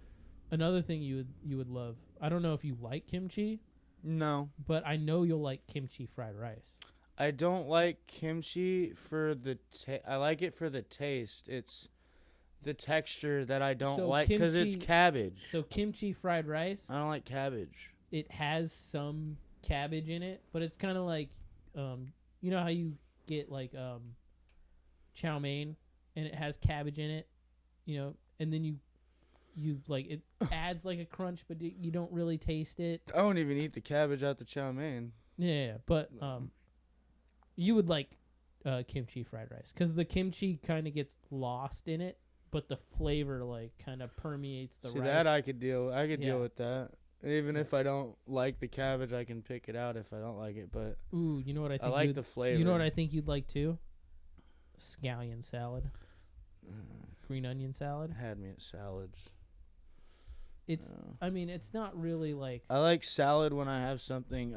another thing you would love. I don't know if you like kimchi, No. but I know you'll like kimchi fried rice. I don't like kimchi for the I like it for the taste. It's the texture that I don't So like because it's kimchi- cabbage. So kimchi fried rice, I don't like cabbage. it has some cabbage in it, but it's kind of like, you know how you get like chow mein and it has cabbage in it, you know, and then you like it adds like a crunch, but you don't really taste it. I don't even eat the cabbage out the chow mein. Yeah, but you would like kimchi fried rice because the kimchi kind of gets lost in it, but the flavor like kind of permeates the See, rice. that I could deal. I could Yeah. deal with that. Even if I don't like the cabbage, I can pick it out if I don't like it. But Ooh, you know what I I think? like the flavor. You know what I think you'd like too? Scallion salad, green onion salad. had me at salads. It's. I mean, it's not really like. I like salad when I have something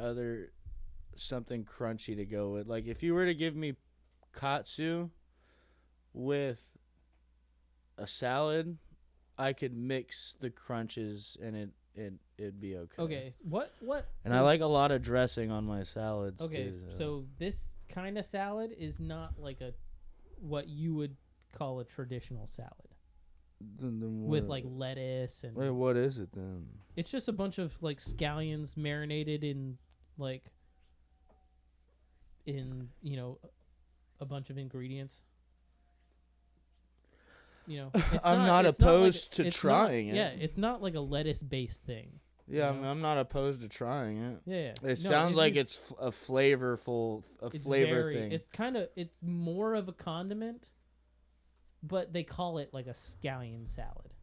crunchy to go with. Like if you were to give me katsu with a salad, I could mix the crunches and it'd be okay. Okay, what? And I like a lot of dressing on my salads Okay, too. so this kind of salad is not like what you would call a traditional salad Then with what- like lettuce and. Wait, what is it then? It's just a bunch of like scallions marinated in like you know a bunch of ingredients. You know, it's I'm not it's like opposed to it's trying not, it. Yeah, it's not like a lettuce based thing. Yeah, You know? I'm not opposed to trying it. Yeah, It sounds like it's a flavor very, thing. It's more of a condiment, but they call it like a scallion salad.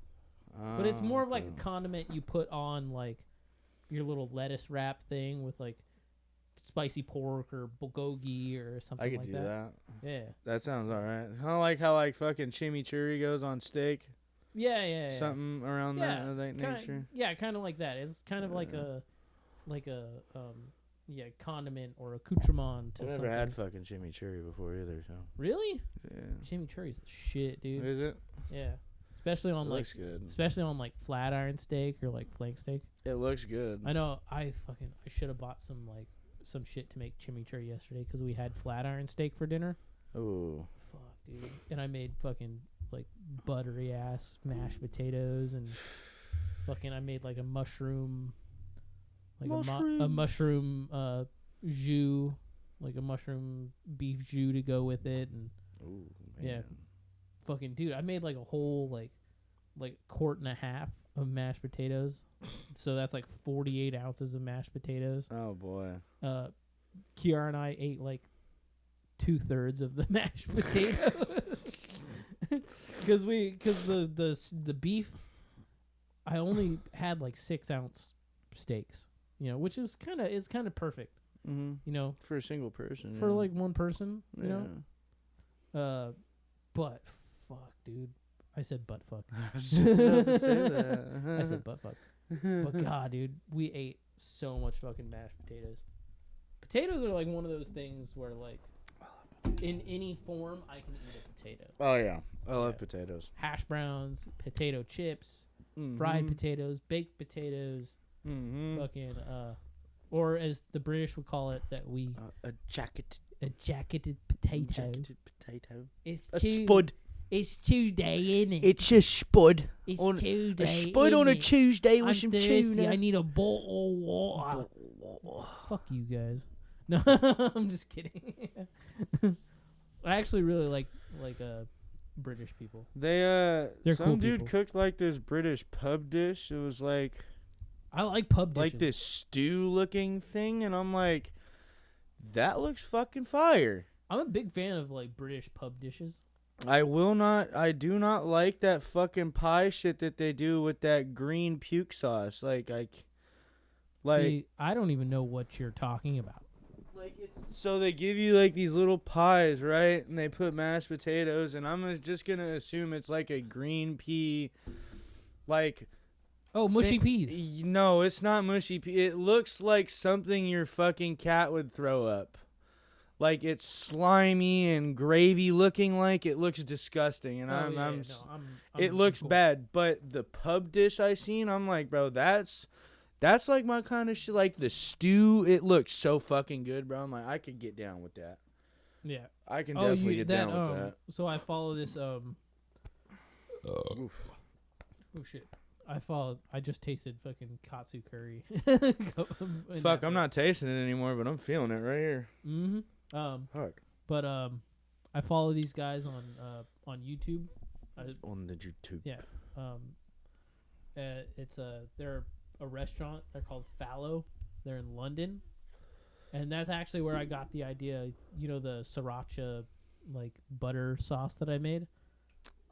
But it's more of like a condiment you put on like your little lettuce wrap thing with like spicy pork or bulgogi or something I could like do that. that. Yeah. That sounds alright. Kind of like how like fucking chimichurri goes on steak. Yeah. Something around Yeah, that nature. Yeah, kind of like that. It's kind of like a condiment or accoutrement to I've something. never had fucking chimichurri before either, so Really? yeah. Chimichurri's the shit, dude. Is it? Yeah. Especially on It like looks good. especially on like flat iron steak or like flank steak. It looks good. I know I should have bought some shit to make chimichurri yesterday because we had flat iron steak for dinner. Ooh. Fuck, dude. And I made fucking like buttery ass mashed potatoes and fucking I made like a mushroom a mushroom jus, like a mushroom beef jus to go with it, and Ooh, Yeah. man. fucking dude, I made like a whole like quart and a half of mashed potatoes. So that's like 48 ounces of mashed potatoes. Oh boy. Kiara and I ate like 2/3 of the mashed potatoes because the beef I only had like 6-ounce steaks, you know, which is kind of perfect, Mm-hmm. you know, For a single person. for yeah. like one person, you Yeah. know. But fuck, dude, I said butt fuck. I was just about to say that. I said butt fuck. But God, dude, we ate so much fucking mashed potatoes. Potatoes are like one of those things where like in any form I can eat a potato. Oh yeah, I love Yeah. potatoes. Hash browns, potato chips, Mm-hmm. fried potatoes, baked potatoes, Mm-hmm. fucking or as the British would call it, that we A jacket. a jacketed potato. Jacketed potato. It's A spud. It's Tuesday, isn't it? It's a spud. It's on Tuesday. a spud on a innit? Tuesday I'm with some thirsty. tuna. I need a bottle of water. Fuck you guys. No, I'm just kidding. I actually really like British people. They They're some cool dude people. cooked like this British pub dish. It was like I like pub dishes. like this stew looking thing, and I'm like, that looks fucking fire. I'm a big fan of like British pub dishes. I do not like that fucking pie shit that they do with that green puke sauce. Like See, I don't even know what you're talking about. Like it's so they give you like these little pies, right? And they put mashed potatoes, and I'm just gonna assume it's like a green pea, like. Oh, mushy peas. No, it's not mushy pea. It looks like something your fucking cat would throw up. Like it's slimy and gravy looking. Like it looks disgusting, and it looks cool. bad. But the pub dish I seen, I'm like, bro, that's like my kind of shit. Like the stew, it looks so fucking good, bro. I'm like, I could get down with that. Yeah. I can definitely get down with that. So I follow this Oof. Oh shit. I just tasted fucking katsu curry. Fuck, I'm not tasting it anymore, but I'm feeling it right here. Mhm. Fuck. But I follow these guys on YouTube. On the YouTube. Yeah. They're a restaurant. They're called Fallow. They're in London, and that's actually where I got the idea. You know, the sriracha like butter sauce that I made.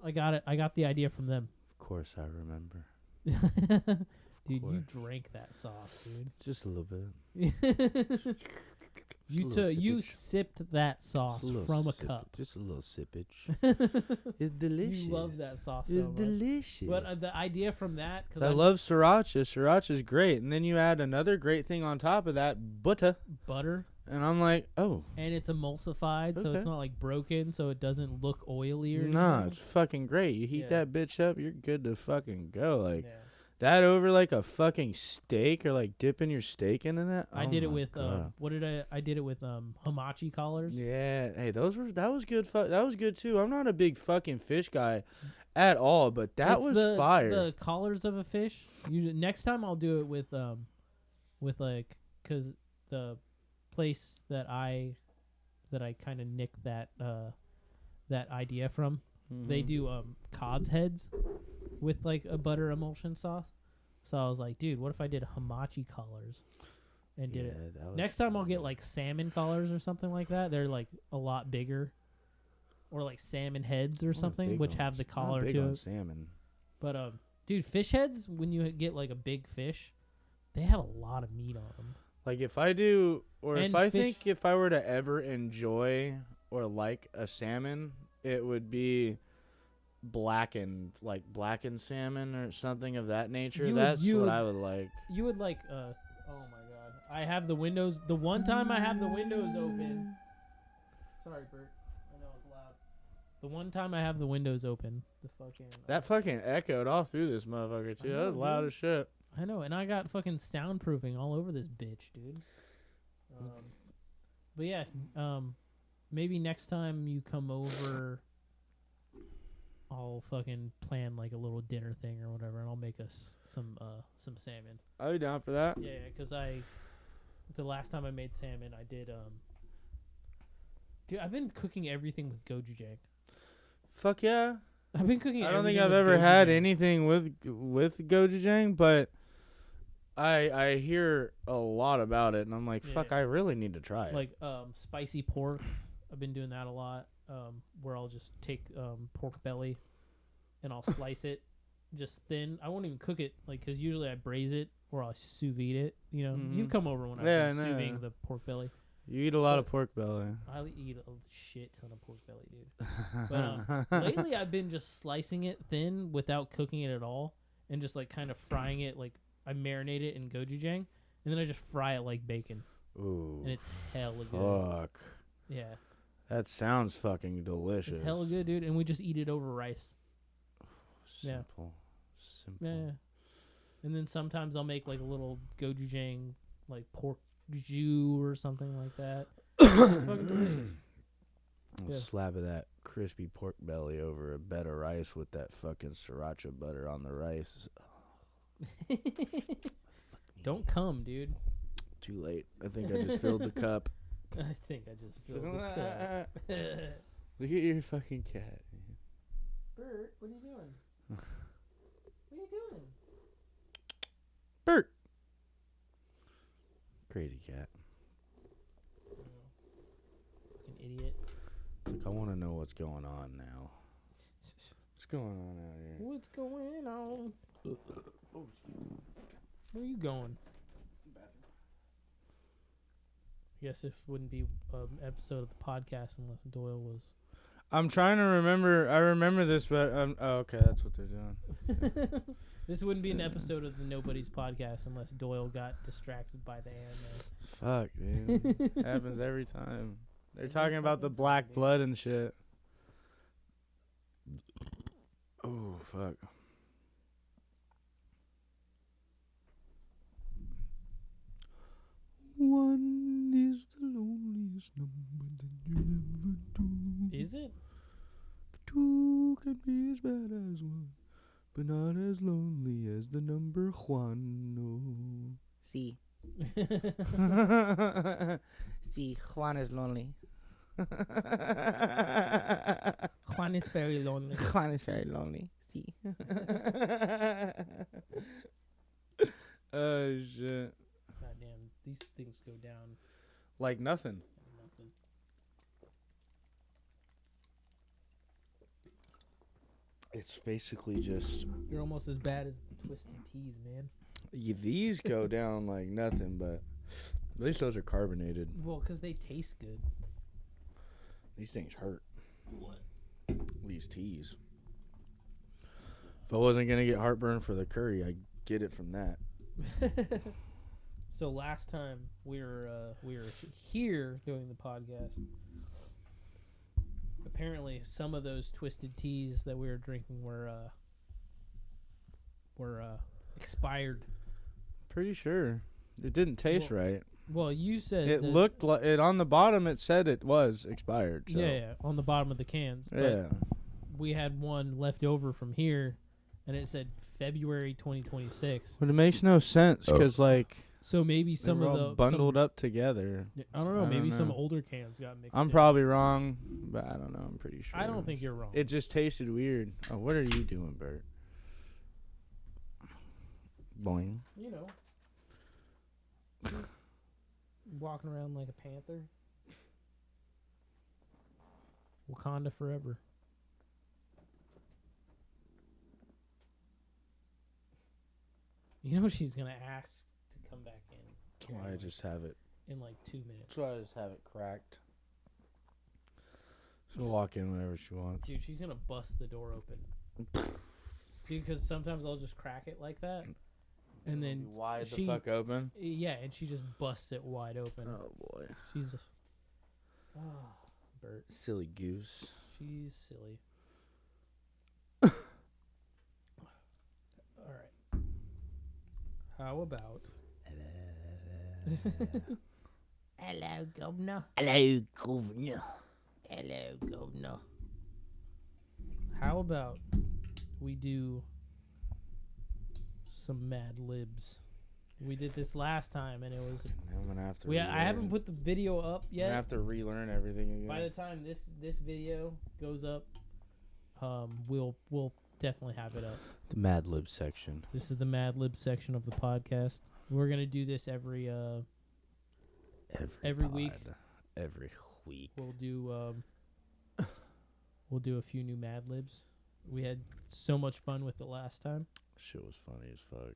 I got the idea from them. Of course, I remember. Dude, you course. drank that sauce, dude. Just a little bit. You sipped that sauce from a cup. Just a little sippage. It's delicious. You love that sauce so It's much. delicious. But the idea from that, because I love sriracha. Sriracha's great. And then you add another great thing on top of that, butter. butter, And I'm like, oh. and it's emulsified, so it's Okay. not like broken, so it doesn't look oily or Nah, anything. it's fucking great. You heat Yeah. that bitch up, you're good to fucking go. Like, Yeah. that over like a fucking steak or like dipping your steak into that. I Oh did it my with God. I did it with hamachi collars. Yeah, hey, that was good. That was good too. I'm not a big fucking fish guy at all, but that It's was fire. The collars of a fish. Next time I'll do it with like, cause the place that I kind of nicked that idea from. They Mhm. do cod's heads with like a butter emulsion sauce. So I was like, dude, what if I did hamachi collars and did it? that was Next time I'll get fire. like salmon collars or something like that. They're like a lot bigger, or like salmon heads or I'm not something, big which on have the not collar big to on it. salmon. But dude, fish heads, when you get like a big fish, they have a lot of meat on them. Like if I do, or And if I fish- think if I were to ever enjoy or like a salmon, it would be blackened salmon or something of that nature. That's what I would like. You would like oh my god, I have the windows. The one time I have the windows open. Sorry, Bert. I know it's loud. The one time I have the windows open, the fucking That fucking echoed all through this motherfucker too. I That was know, loud dude. as shit. I know, and I got fucking soundproofing all over this bitch, dude. But yeah, maybe next time you come over, I'll fucking plan like a little dinner thing or whatever, and I'll make us some salmon. I'll be down for that. Yeah, because the last time I made salmon, I did dude, I've been cooking everything with gochujang. Fuck yeah. I've been cooking. I don't think everything I've with ever had gochujang. anything with gochujang, but I hear a lot about it, and I'm like, fuck, Yeah. I really need to try it. Like spicy pork. I've been doing that a lot. Where I'll just take pork belly and I'll slice it just thin. I won't even cook it, like, because usually I braise it or I'll sous vide it. You know, Mhm. you've come over when I've Yeah, been I sous know. videing the pork belly. You eat a lot of pork belly. I eat a shit ton of pork belly, dude. But lately I've been just slicing it thin without cooking it at all, and just like kind of frying it. Like I marinate it in gochujang, and then I just fry it like bacon, Ooh, and it's hella good. fuck. Yeah, That sounds fucking delicious. it's hella good, dude. And we just eat it over rice. Yeah. Simple. Yeah. And then sometimes I'll make like a little gochujang, like pork jus or something like that. It's fucking delicious. A Yeah. slab of that crispy pork belly over a bed of rice with that fucking sriracha butter on the rice. Don't come, dude. Too late. I think I just filled the cup. I think I just filled the cup. Look at your fucking cat. Bert, what are you doing? What are you doing? Bert. Crazy cat. Fucking idiot. It's like I want to know what's going on now. What's going on out here? What's going on? Where are you going? I guess it wouldn't be an episode of the podcast unless Doyle was. I'm trying to remember. I remember this, but oh, okay, that's what they're doing. This wouldn't be an episode of the Nobody's podcast unless Doyle got distracted by the anime. Fuck, dude. Happens every time. They're talking about the fucking black time, dude. blood and shit. Oh, fuck. One is the loneliest number that you never do. Is it? Two can be as bad as one, but not as lonely as the number Juan. No. See. See, Juan is lonely. Juan is very lonely. Juan is very lonely. See. Oh, shit. Goddamn, these things go down. Like nothing. Nothing. It's basically just You're almost as bad as the Twisted Teas, man. these go down like nothing, but at least those are carbonated. Well, because they taste good. These things hurt. What? These teas. If I wasn't gonna get heartburn for the curry, I'd get it from that. So last time we were here doing the podcast. Apparently, some of those Twisted Teas that we were drinking were expired. Pretty sure it didn't taste right. Well, you said It that- looked like it on the bottom. It said it was expired. So. yeah, on the bottom of the cans. But Yeah. we had one left over from here, and it said February 2026. But it makes no sense because like So maybe some they were of all the bundled up together. I don't know. I Maybe don't some know. older cans got mixed. I'm in. probably wrong, but I don't know. I'm pretty sure. I don't think you're wrong. It just tasted weird. Oh, what are you doing, Bert? Boing. You know, just walking around like a panther. Wakanda forever. You know she's gonna ask to come back in. That's why I just have it. In like 2 minutes. That's why I just have it cracked. She'll walk in whenever she wants. Dude, she's gonna bust the door open. Dude, because sometimes I'll just crack it like that, and then wide she- the fuck open. yeah, and she just busts it wide open. Oh boy, She's, Bert, silly goose. she's silly. All right. How about? Hello, governor. Hello, governor. Hello, governor. How about we do some Mad Libs? We did this last time, and it was. I'm gonna have to. I haven't put the video up I'm yet. gonna have to relearn everything again. By the time this video goes up, we'll definitely have it up. The Mad Lib section. This is the Mad Lib section of the podcast. We're gonna do this every week. Every week. We'll do a few new Mad Libs. We had so much fun with it last time. Shit was funny as fuck.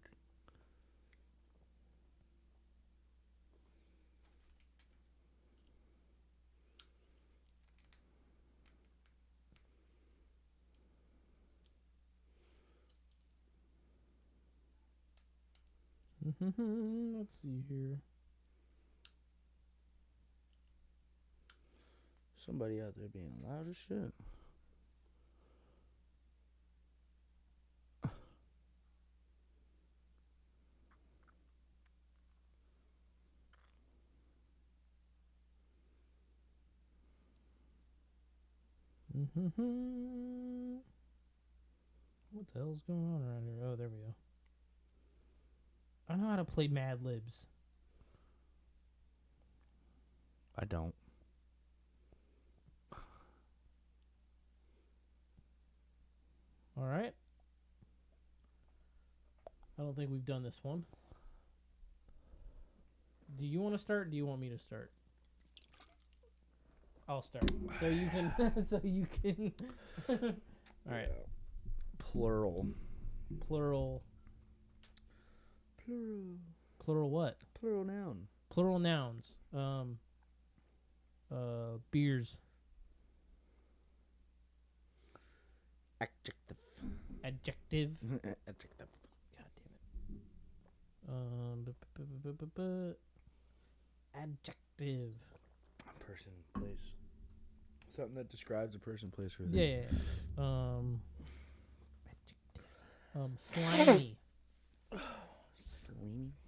Let's see here. Somebody out there being loud as shit. What the hell's going on around here? Oh, there we go. I know how to play Mad Libs. I don't. All right. I don't think we've done this one. Do you want to start? Or do you want me to start? I'll start. So you can. All right. Plural. Plural. Plural what? Plural noun. Plural nouns. Beers. Adjective. Adjective. Adjective. God damn it. Adjective. Person, place. Something that describes a person, place, or thing. Yeah. Slimy.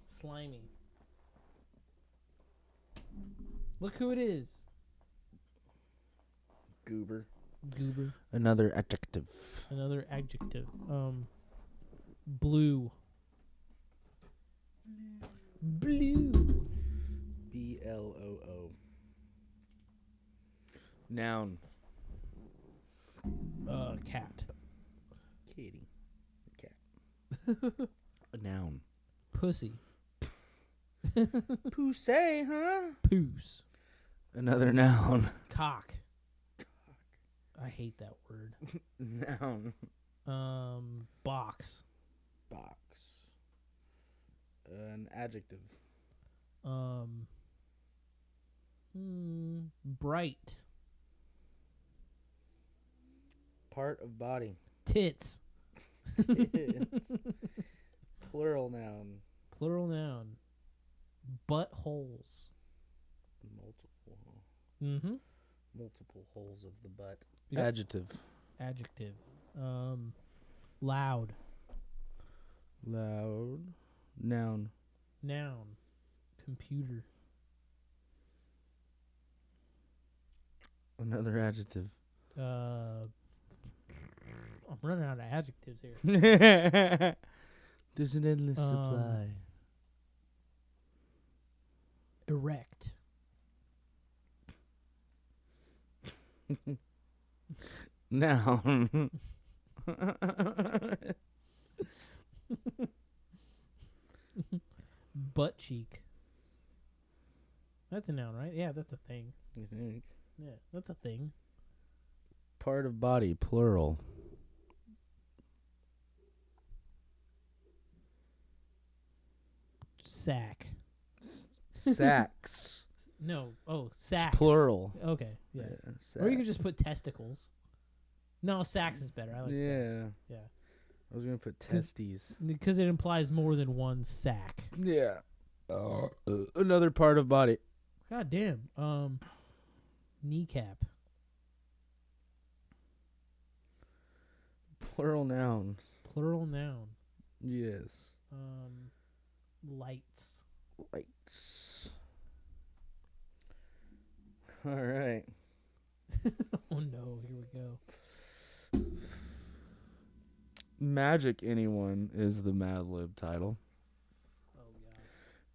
Slimy. Look who it is. Goober. Another adjective. Another adjective. Blue. Blue. BLOO. Noun. Cat. Kitty. Cat. A noun. Pussy. Pussy, huh? Poos. Another noun. Cock. I hate that word. Noun. Box. Box. An adjective. Bright. Part of body. Tits. Tits. Plural noun. Plural noun. Buttholes. Multiple. Mm-hmm. Multiple holes of the butt. Yep. Adjective. Adjective. Loud. Loud. Noun. Noun. Computer. Another adjective. I'm running out of adjectives here. There's an endless supply. Erect. Noun. Butt cheek. That's a noun, right? Yeah, that's a thing. You think? Yeah, that's a thing. Part of body, plural. Sack. Sacks. No. Oh, It's sacks. plural. Okay. Yeah. Sack. Or you could just put testicles. No, sacks is better. I like sacks. Yeah. I was going to put testes. Because it implies more than one sack. Yeah. Another part of body. God damn. Kneecap. Plural noun. Plural noun. Yes. Lights. Lights. All right. Oh no, here we go. Magic Anyone is the Mad Lib title. Oh god.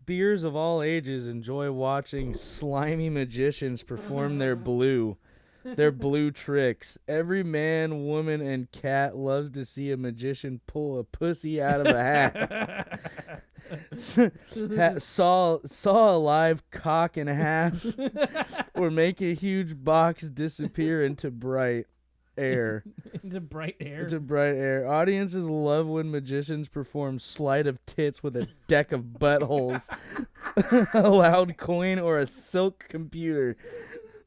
Beers of all ages enjoy watching slimy magicians perform their blue tricks. Every man, woman, and cat loves to see a magician pull a pussy out of a hat. Saw a live cock in half, or make a huge box disappear into bright. air. Into bright air. Into bright air. Audiences love when magicians perform sleight of tits with a deck of buttholes, a loud coin, or a silk computer.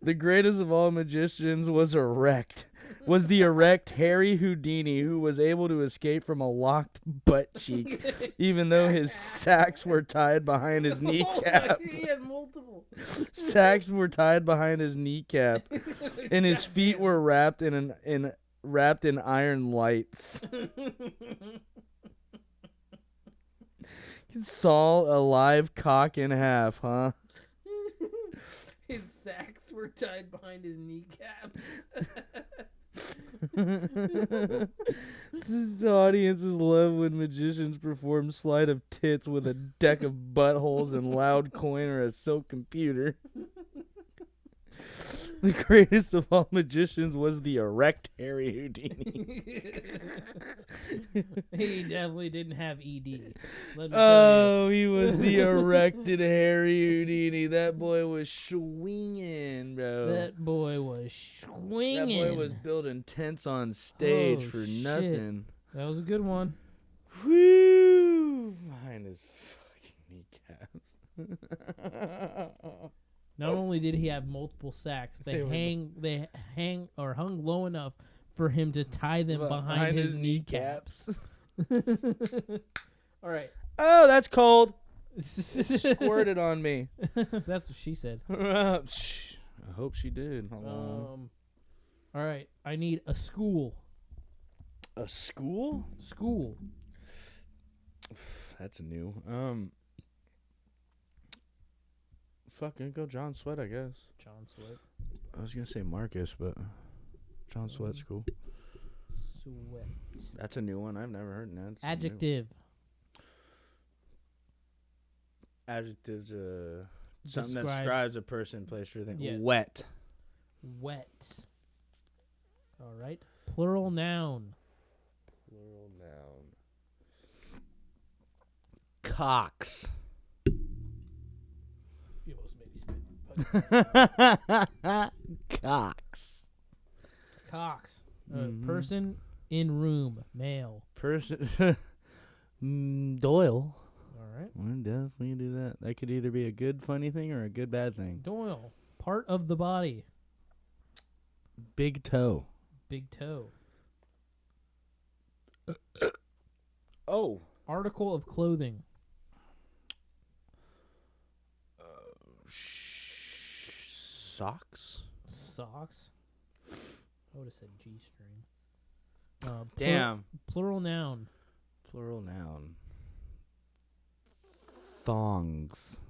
The greatest of all magicians was the erect Harry Houdini, who was able to escape from a locked butt cheek, even though his sacks were tied behind his kneecap. He had multiple. Sacks were tied behind his kneecap, and his feet were wrapped in iron lights. Saw a live cock in half, huh? His sacks were tied behind his kneecaps. The audiences love when magicians perform sleight of tits with a deck of buttholes and loud coin or a silk computer. The greatest of all magicians was the erect Harry Houdini. He definitely didn't have ED. Let me tell Oh, he was the erected Harry Houdini. That boy was swinging, you. bro. That boy was swinging. That boy was building tents on stage Oh, for shit. nothing. That was a good one. Woo! Behind his fucking kneecaps. Not only did he have multiple sacks, they hung low enough for him to tie them behind his kneecaps. All right. Oh, that's cold. Squirted on me. That's what she said. I hope she did. All right. I need a school. A school? School. That's new. Fucking go John Sweat, I guess. John Sweat. I was gonna say Marcus, but John Sweat's cool. Sweat. That's a new one. I've never heard that. Adjective. Adjectives, something that describes a person, place, or thing. Yeah. Wet. Wet. All right. Plural noun. Plural noun. Cocks. You almost made me spit. Cocks. Cox. Mhm. Person in room. Male. Person. Doyle. All right. We'll definitely do that. That could either be a good funny thing or a good bad thing. Doyle. Part of the body. Big toe. Big toe. Oh. Article of clothing. Socks. Socks. I would have said G-string. Damn. Plural noun. Plural noun. Thongs.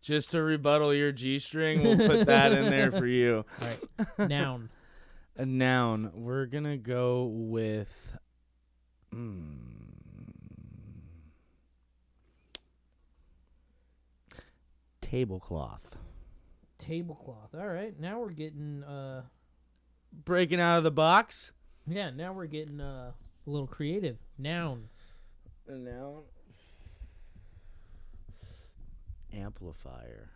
Just to rebuttal your G-string, we'll put that in there for you. All right. Noun. A noun. We're going to go with... tablecloth. Tablecloth. All right. Now we're getting... Breaking out of the box. Yeah, now we're getting a little creative. Noun. A noun. Amplifier.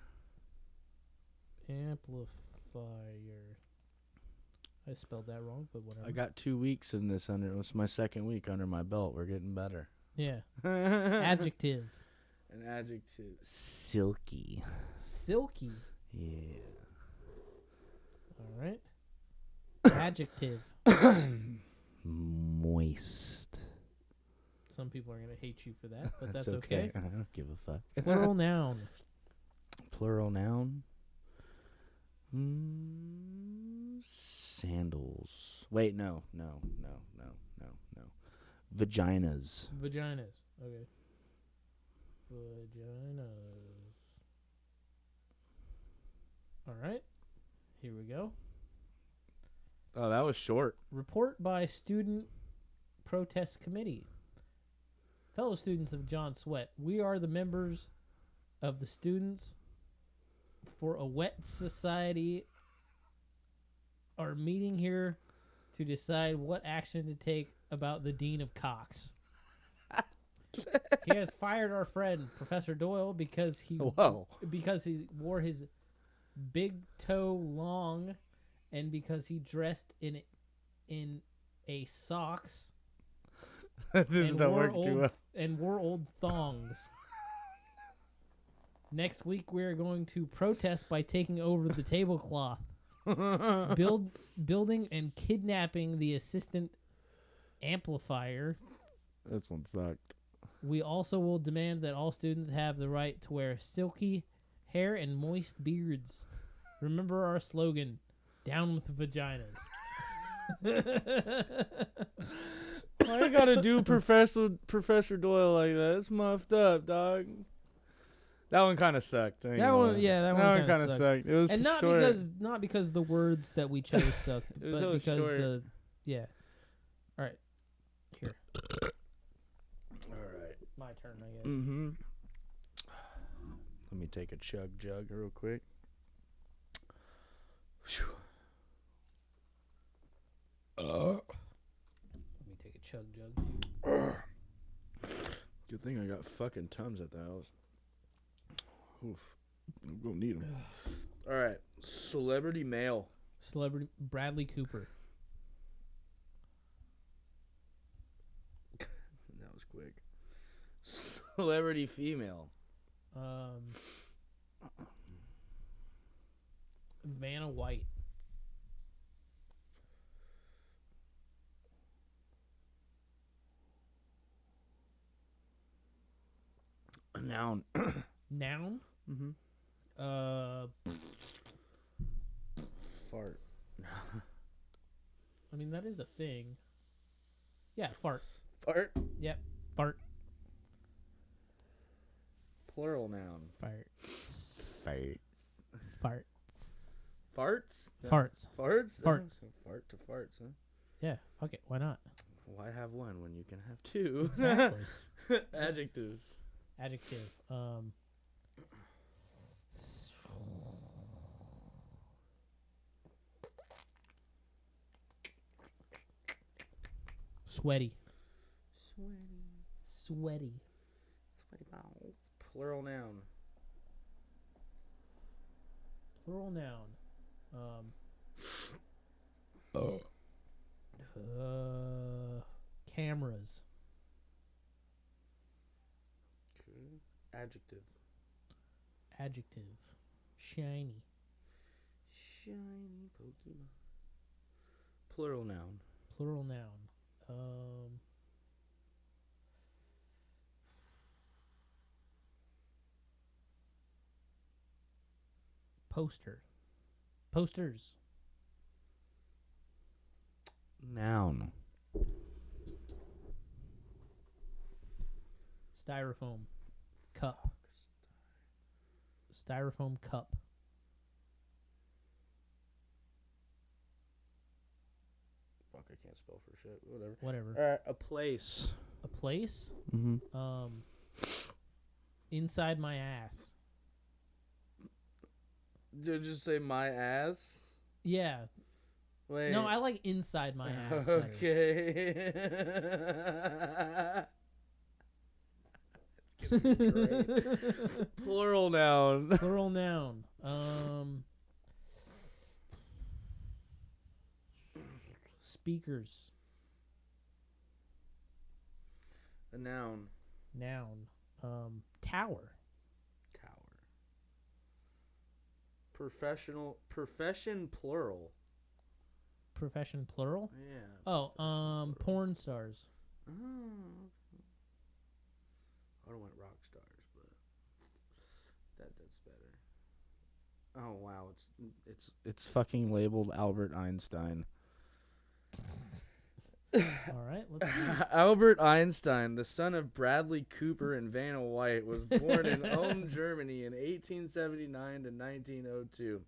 Amplifier. I spelled that wrong, but whatever. I got 2 weeks in this under. It's my second week under my belt. We're getting better. Yeah. Adjective. An adjective. Silky. Silky. Yeah. All right. Adjective. Moist. Some people are going to hate you for that, but that's okay. okay. I don't give a fuck. Plural noun. Plural noun. Sandals. Wait, no. Vaginas. Vaginas. Okay. Vaginas. All right. Here we go. Oh, that was short. Report by Student Protest Committee. Fellow students of John Sweat, we are the members of the Students for a Wet Society are meeting here to decide what action to take about the Dean of Cox. He has fired our friend, Professor Doyle, because he wore his big toe long and because he dressed in a socks That just and don't wore work too old well. and wore old thongs. Next week we are going to protest by taking over the tablecloth, building and kidnapping the assistant amplifier. This one sucked. We also will demand that all students have the right to wear silky hair and moist beards. Remember our slogan, down with vaginas. Why you gotta do Professor Doyle like that? It's muffed up, dog. That one kind of sucked. I ain't That gonna one, lie. yeah, that one kind kinda of sucked. It was And short. not because the words that we chose sucked, It was but so because short. yeah. All right, here, All right. my turn, I guess. Mm-hmm. Let me take a chug jug real quick. Whew. Let me take a chug jug. Good thing I got fucking Tums at the house. Oof. I'm gonna need them. All right. Celebrity male. Celebrity Bradley Cooper. That was quick. Celebrity female. Vanna White. A noun. Noun. Mm-hmm. Fart. I mean that is a thing. Yeah, fart. Fart. Yep, fart. Plural noun. Fart. Fart. Fart. Farts? Farts. Farts? Farts. Fart to farts, huh? Yeah, fuck it. Why not? Why have one when you can have two? Exactly. Adjective. Adjective. Sweaty. Sweaty. Sweaty balls. Plural noun. Plural noun. Cameras. Okay. Adjective. Adjective. Shiny. Shiny Pokemon. Plural noun. Plural noun. Poster. Posters. Noun. Styrofoam. Cup. Styrofoam cup. Fuck, I can't spell for shit. Whatever. Whatever. Alright, a place. A place. Mm-hmm. Inside my ass. Did you just say my ass? Yeah. Wait. No, I like inside my ass. Better. Okay. It's gonna be great. Plural noun. Plural noun. Speakers. A noun. Noun. Tower. Tower. Profession plural. Profession plural. Yeah. Oh, porn stars. Oh. I would have went rock stars, but that's better. Oh wow, it's fucking labeled Albert Einstein. All right, let's see. Albert Einstein, the son of Bradley Cooper and Vanna White, was born in Ulm, Germany in 1879 to 1902.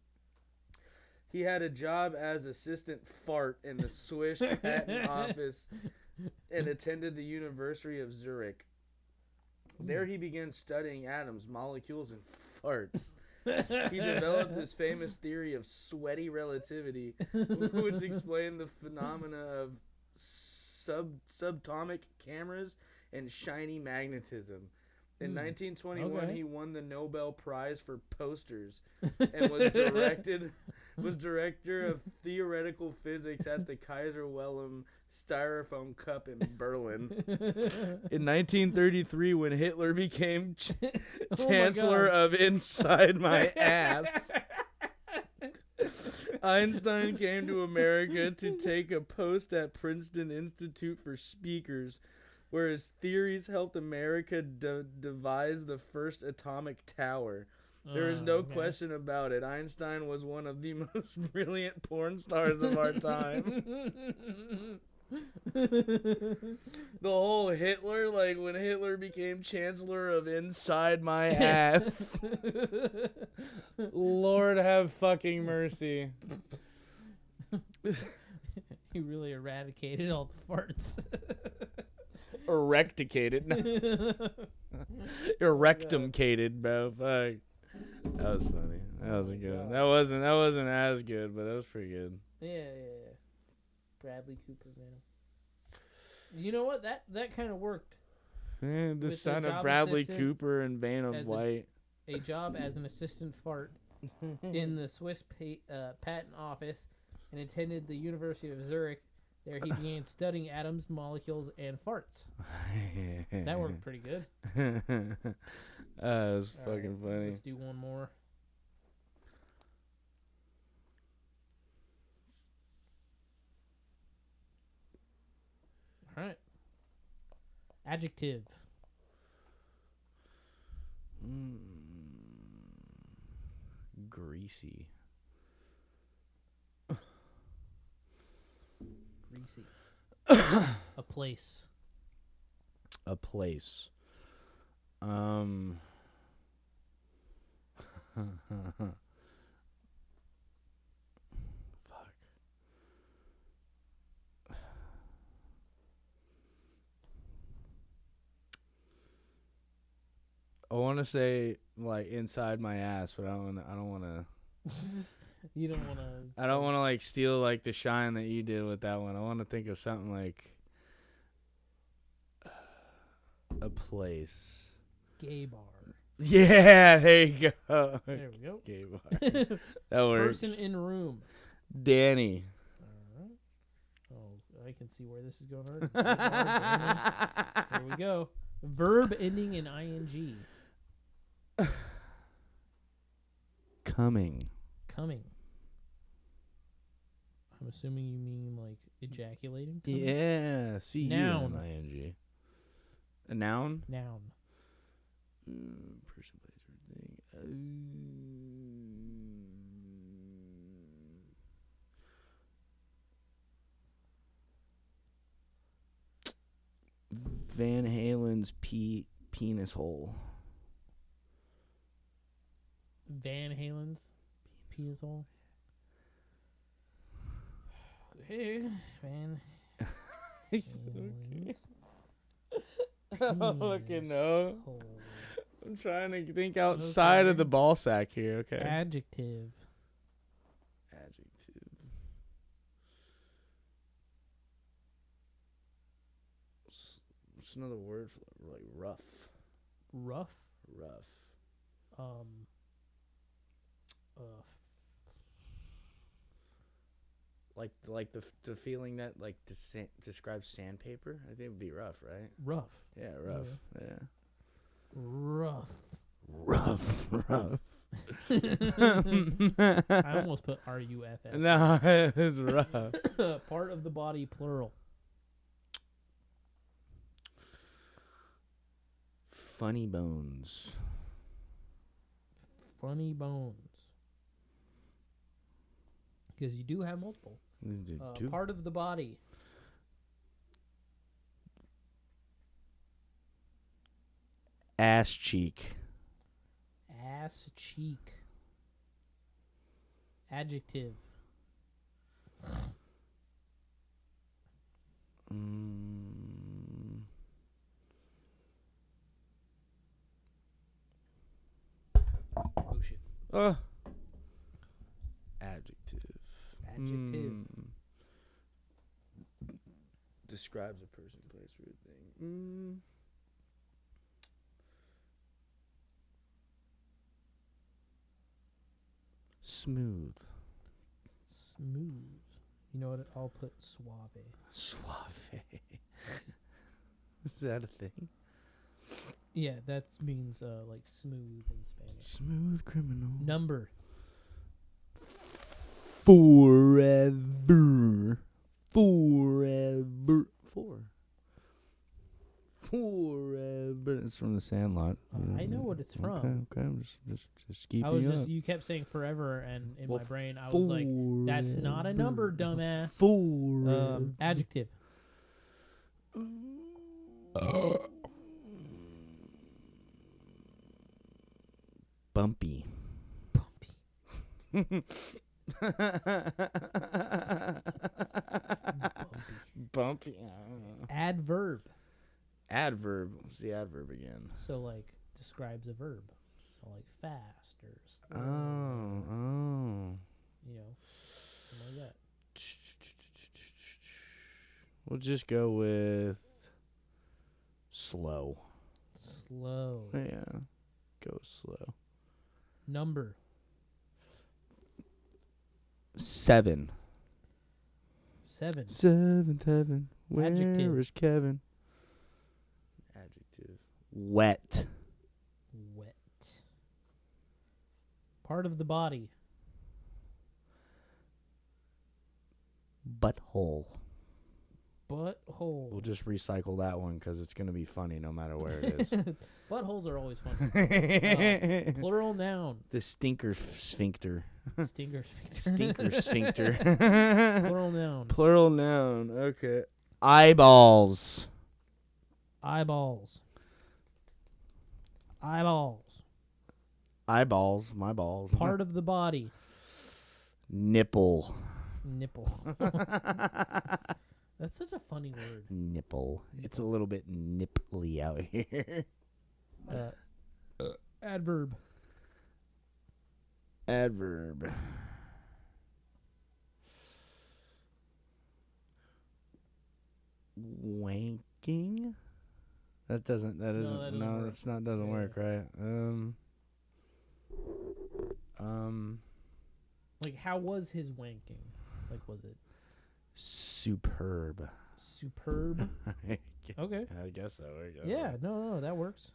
He had a job as assistant fart in the Swiss patent office and attended the University of Zurich. There he began studying atoms, molecules, and farts. He developed his famous theory of sweaty relativity, which explained the phenomena of subatomic cameras and shiny magnetism. In 1921, okay. he won the Nobel Prize for posters and was director of theoretical physics at the Kaiser Wilhelm Styrofoam Cup in Berlin. In 1933, when Hitler became chancellor of Inside My Ass, Einstein came to America to take a post at Princeton Institute for Speakers, where his theories helped America devise the first atomic tower. There is no question about it. Einstein was one of the most brilliant porn stars of our time. The whole Hitler, like when Hitler became chancellor of Inside My Ass. Lord have fucking mercy. He really eradicated all the farts. Erecticated. Erectumcated, bro. Fuck. That was funny. That wasn't good. That wasn't as good, but that was pretty good. Yeah. Bradley Cooper, man. You know what? That kind of worked. The son of Bradley Cooper and Vanna White. A job as an assistant fart in the Swiss patent office, and attended the University of Zurich. There he began studying atoms, molecules, and farts. That worked pretty good. That was fucking funny. Let's do one more. All right. Adjective. Greasy. Greasy. A place. A place. Fuck. I want to say like inside my ass, but I don't want to. You don't want to. I don't want to like steal like the shine that you did with that one. I want to think of something like a place. Gay bar. Yeah, there you go. There we go. Gay bar. That works. Person in room. Danny. All right. Oh, I can see where this is going. There we go. Verb ending in ing. Coming. Coming. I'm assuming you mean like ejaculating. Coming? Yeah. See Noun. you ing. A noun. Noun. Person, place, or thing. Van Halen's penis hole. Van Halen's penis hole. Hey, Van Halen's I don't fucking know. hole. I'm trying to think outside of the ball sack here. Okay. Adjective. Adjective. What's another word for like rough? Rough. Rough. Like the feeling that like describes sandpaper. I think it would be rough, right? Rough. Yeah, rough. Yeah. Rough. Rough. I almost put R-U-F-F. No, it's rough. Part of the body, plural. Funny bones. Funny bones. Because you do have multiple. Part of the body. Ass cheek. Ass cheek. Adjective. Oh shit. Adjective. Adjective. Describes a person, place, or thing. Smooth. Smooth. You know what? I'll put suave. Suave. Is that a thing? Yeah, that means like smooth in Spanish. Smooth criminal. Number. Forever. Forever. Forever. It's from The Sandlot. I know what it's from. Okay. I'm just keeping I was you just up. you kept saying forever, and in Well, my brain I was like, that's not a number, dumbass. Adjective. Bumpy. Bumpy. Bumpy. Adverb. Adverb. What's the adverb again? So like describes a verb. So like fast or slow. Oh. You know, something like that. We'll just go with slow. Slow. Yeah. Go slow. Number. 7. 7. 7. Where Adjective. is Kevin? Adjective. Wet. Wet. Part of the body. Butthole. Butthole. We'll just recycle that one because it's going to be funny no matter where it is. Buttholes are always fun. Plural noun. The stinker sphincter. Stinker sphincter. Stinker sphincter. Plural noun. Plural noun. Okay. Eyeballs. Eyeballs. Eyeballs. Eyeballs. My balls. Part of the body. Nipple. Nipple. That's such a funny word. Nipple. It's a little bit nipply out here. Adverb. Adverb. Wanking? That doesn't. That isn't. that doesn't No, work. that's not. Doesn't Yeah. work, right? Like, how was his wanking? Like, was it Superb. superb? Okay. I guess so. Yeah, no, that works.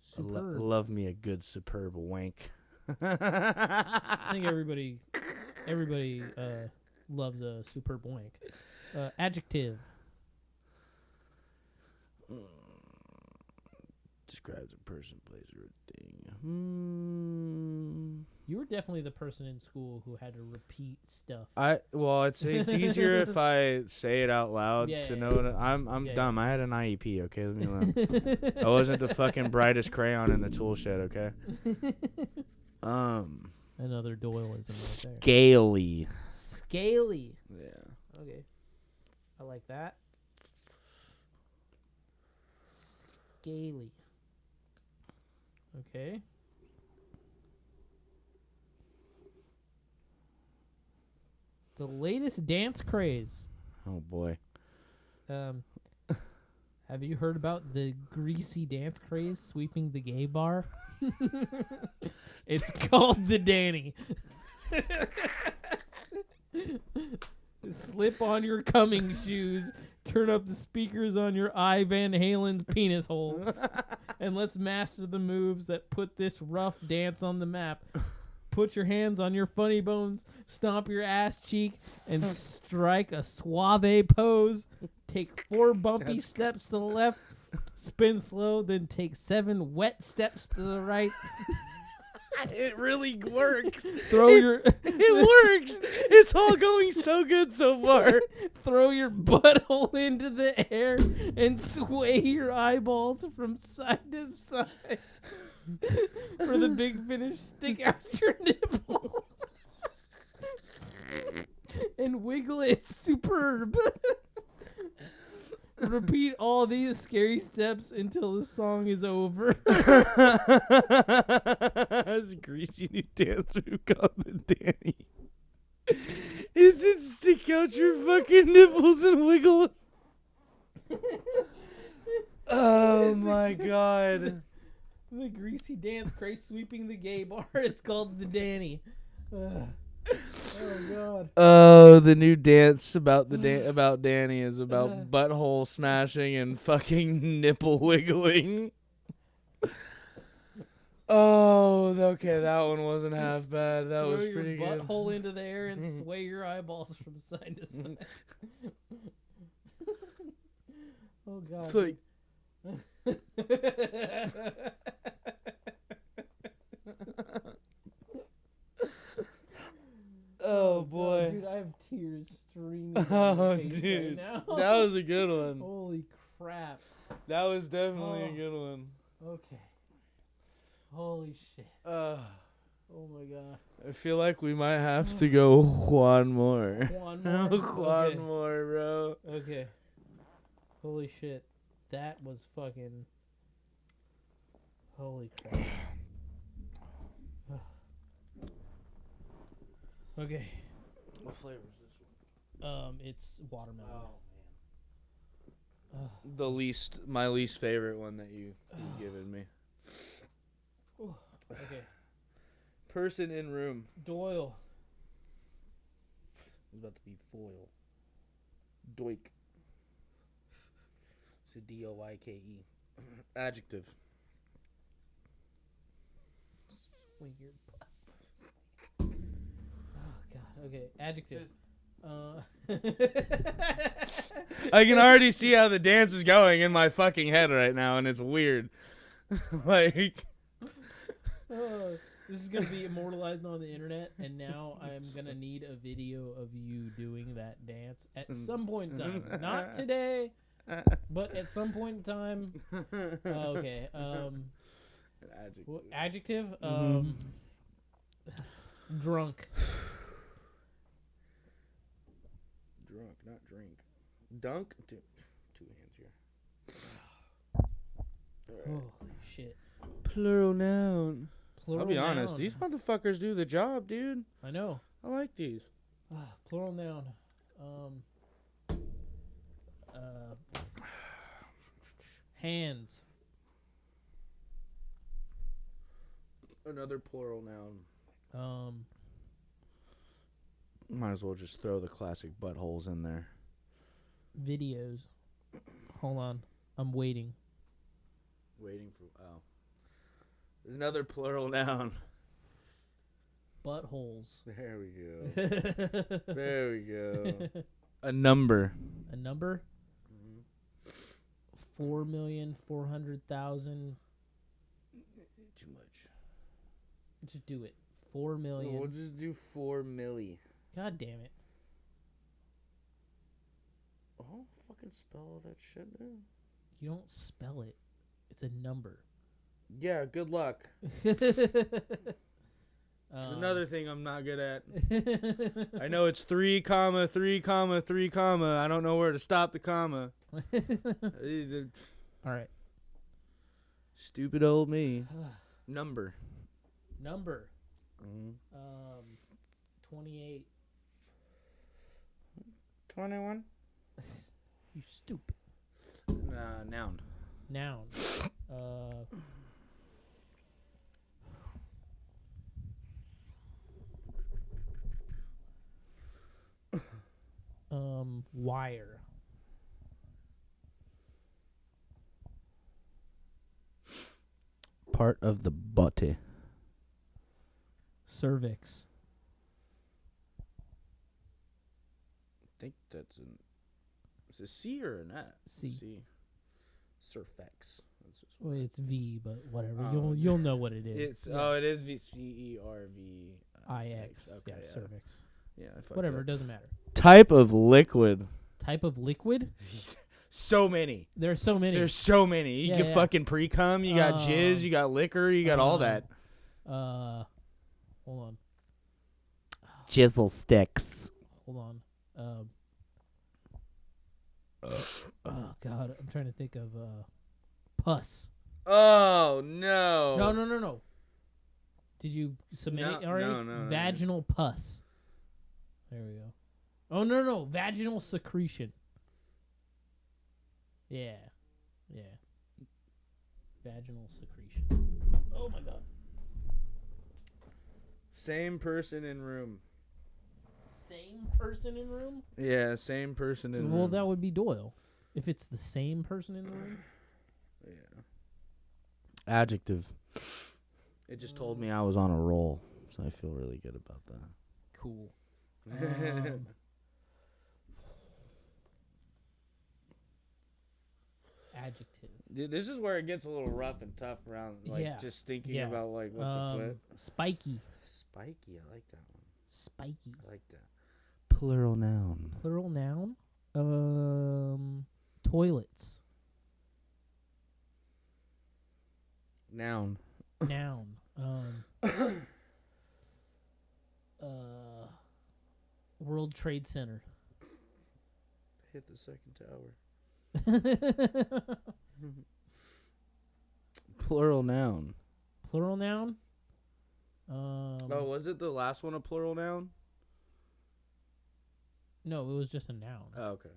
Superb. Love me a good superb wank. I think everybody loves a superb wank. Adjective. Describes a person, place, or a thing. You were definitely the person in school who had to repeat stuff. It's easier if I say it out loud Yeah, to yeah, know. yeah. That I'm Yeah, dumb. I had an IEP. Okay, leave me alone. I wasn't the fucking brightest crayon in the tool shed. Okay. Another Doyleism right there. Scaly. Scaly. Yeah. Okay. I like that. Scaly. Okay. The latest dance craze. Oh boy. Have you heard about the greasy dance craze sweeping the gay bar? It's called the Danny. Slip on your coming shoes, turn up the speakers on your I Van Halen's penis hole, and let's master the moves that put this rough dance on the map. Put your hands on your funny bones, stomp your ass cheek, and strike a suave pose. Take 4 bumpy steps to the left, spin slow, then take 7 wet steps to the right. It really works. Throw your It works. It's all going so good so far. throw your butthole into the air and sway your eyeballs from side to side. For the big finish, stick out your nipple and wiggle it superb. Repeat all these scary steps until the song is over. That's a greasy new dance move called the Danny. Is it stick out your fucking nipples and wiggle? Oh my god. The greasy dance craze sweeping the gay bar. It's called the Danny. Oh God. Oh, the new dance about about Danny is about butthole smashing and fucking nipple wiggling. Oh, okay, that one wasn't half bad. That Throw was your pretty good. butthole into the air and sway your eyeballs from side to side. Oh God. It's like, oh boy. Dude, I have tears streaming down Oh, my face dude, right now. that was a good one. Holy crap. That was definitely a Oh. good one. Okay. Holy shit. Uh, Oh my God. I feel like we might have to go one more. One more. One Okay. more, bro. Okay. Holy shit. That was fucking. Holy crap. Okay. What flavor is this one? It's watermelon. My least favorite one that you've given me. Okay. Person in room. Doyle. It's about to be foil. Doike. It's a Doyke. Adjective. Swing your butt. Oh God. Okay. Adjective. I can already see how the dance is going in my fucking head right now, and it's weird. Like, This is gonna be immortalized on the internet, and now I'm gonna need a video of you doing that dance at some point in time. Not today, but at some point in time. Okay. adjective. Adjective. Drunk. Drunk, not drink. Dunk. Two hands here. Holy shit. Plural noun. Plural I'll be honest, noun. these motherfuckers do the job, dude. I know. I like these. Plural noun. Hands. Another plural noun. Might as well just throw the classic buttholes in there. Videos. Hold on. I'm waiting. Waiting for another plural noun. Buttholes. There we go. There we go. A number. A number? 4,400,000. Too much. Just do it. 4 million. We'll just do 4 milli. God damn it. Oh, fucking spell all that shit down. You don't spell it. It's a number. Yeah, good luck. It's another thing I'm not good at. I know it's 3, 3, 3, I don't know where to stop the comma. All right. Stupid old me. Number. Number. 28. 21. You stupid. Noun. Noun. Wire. Part of the body. Cervix. I think that's an. Is it a C or an S? C. Surfex. That's just Well, it's V, but whatever. Oh, You'll know what it is. It's Yeah. it is VCERV. IX. Okay, yeah, cervix. Yeah, I fucked Whatever. up. It doesn't matter. Type of liquid. Type of liquid. So many. There's so many. There's so many. You Yeah, can yeah. fucking pre-cum. You got jizz. You got liquor. You got all that. Hold on. Jizzle sticks. Hold on. Oh God, I'm trying to think of pus. Oh no. No. Did you submit No, it already? no. Vaginal pus. There we go. Oh no, vaginal secretion. Yeah. Vaginal secretion. Oh my God. Same person in room. Same person in room? Yeah, same person in room. Well, that would be Doyle. If it's the same person in the room. Yeah. Adjective. It just told me I was on a roll, so I feel really good about that. Cool. Adjective. Dude, this is where it gets a little rough and tough around, just thinking about like what to put. Spiky. Spiky, I like that one. Spiky. I like that. Plural noun. Plural noun. Toilets. Noun. Noun. World Trade Center. Hit the second tower. Plural noun. Plural noun. Was it the last one a plural noun? No, it was just a noun. Oh, okay.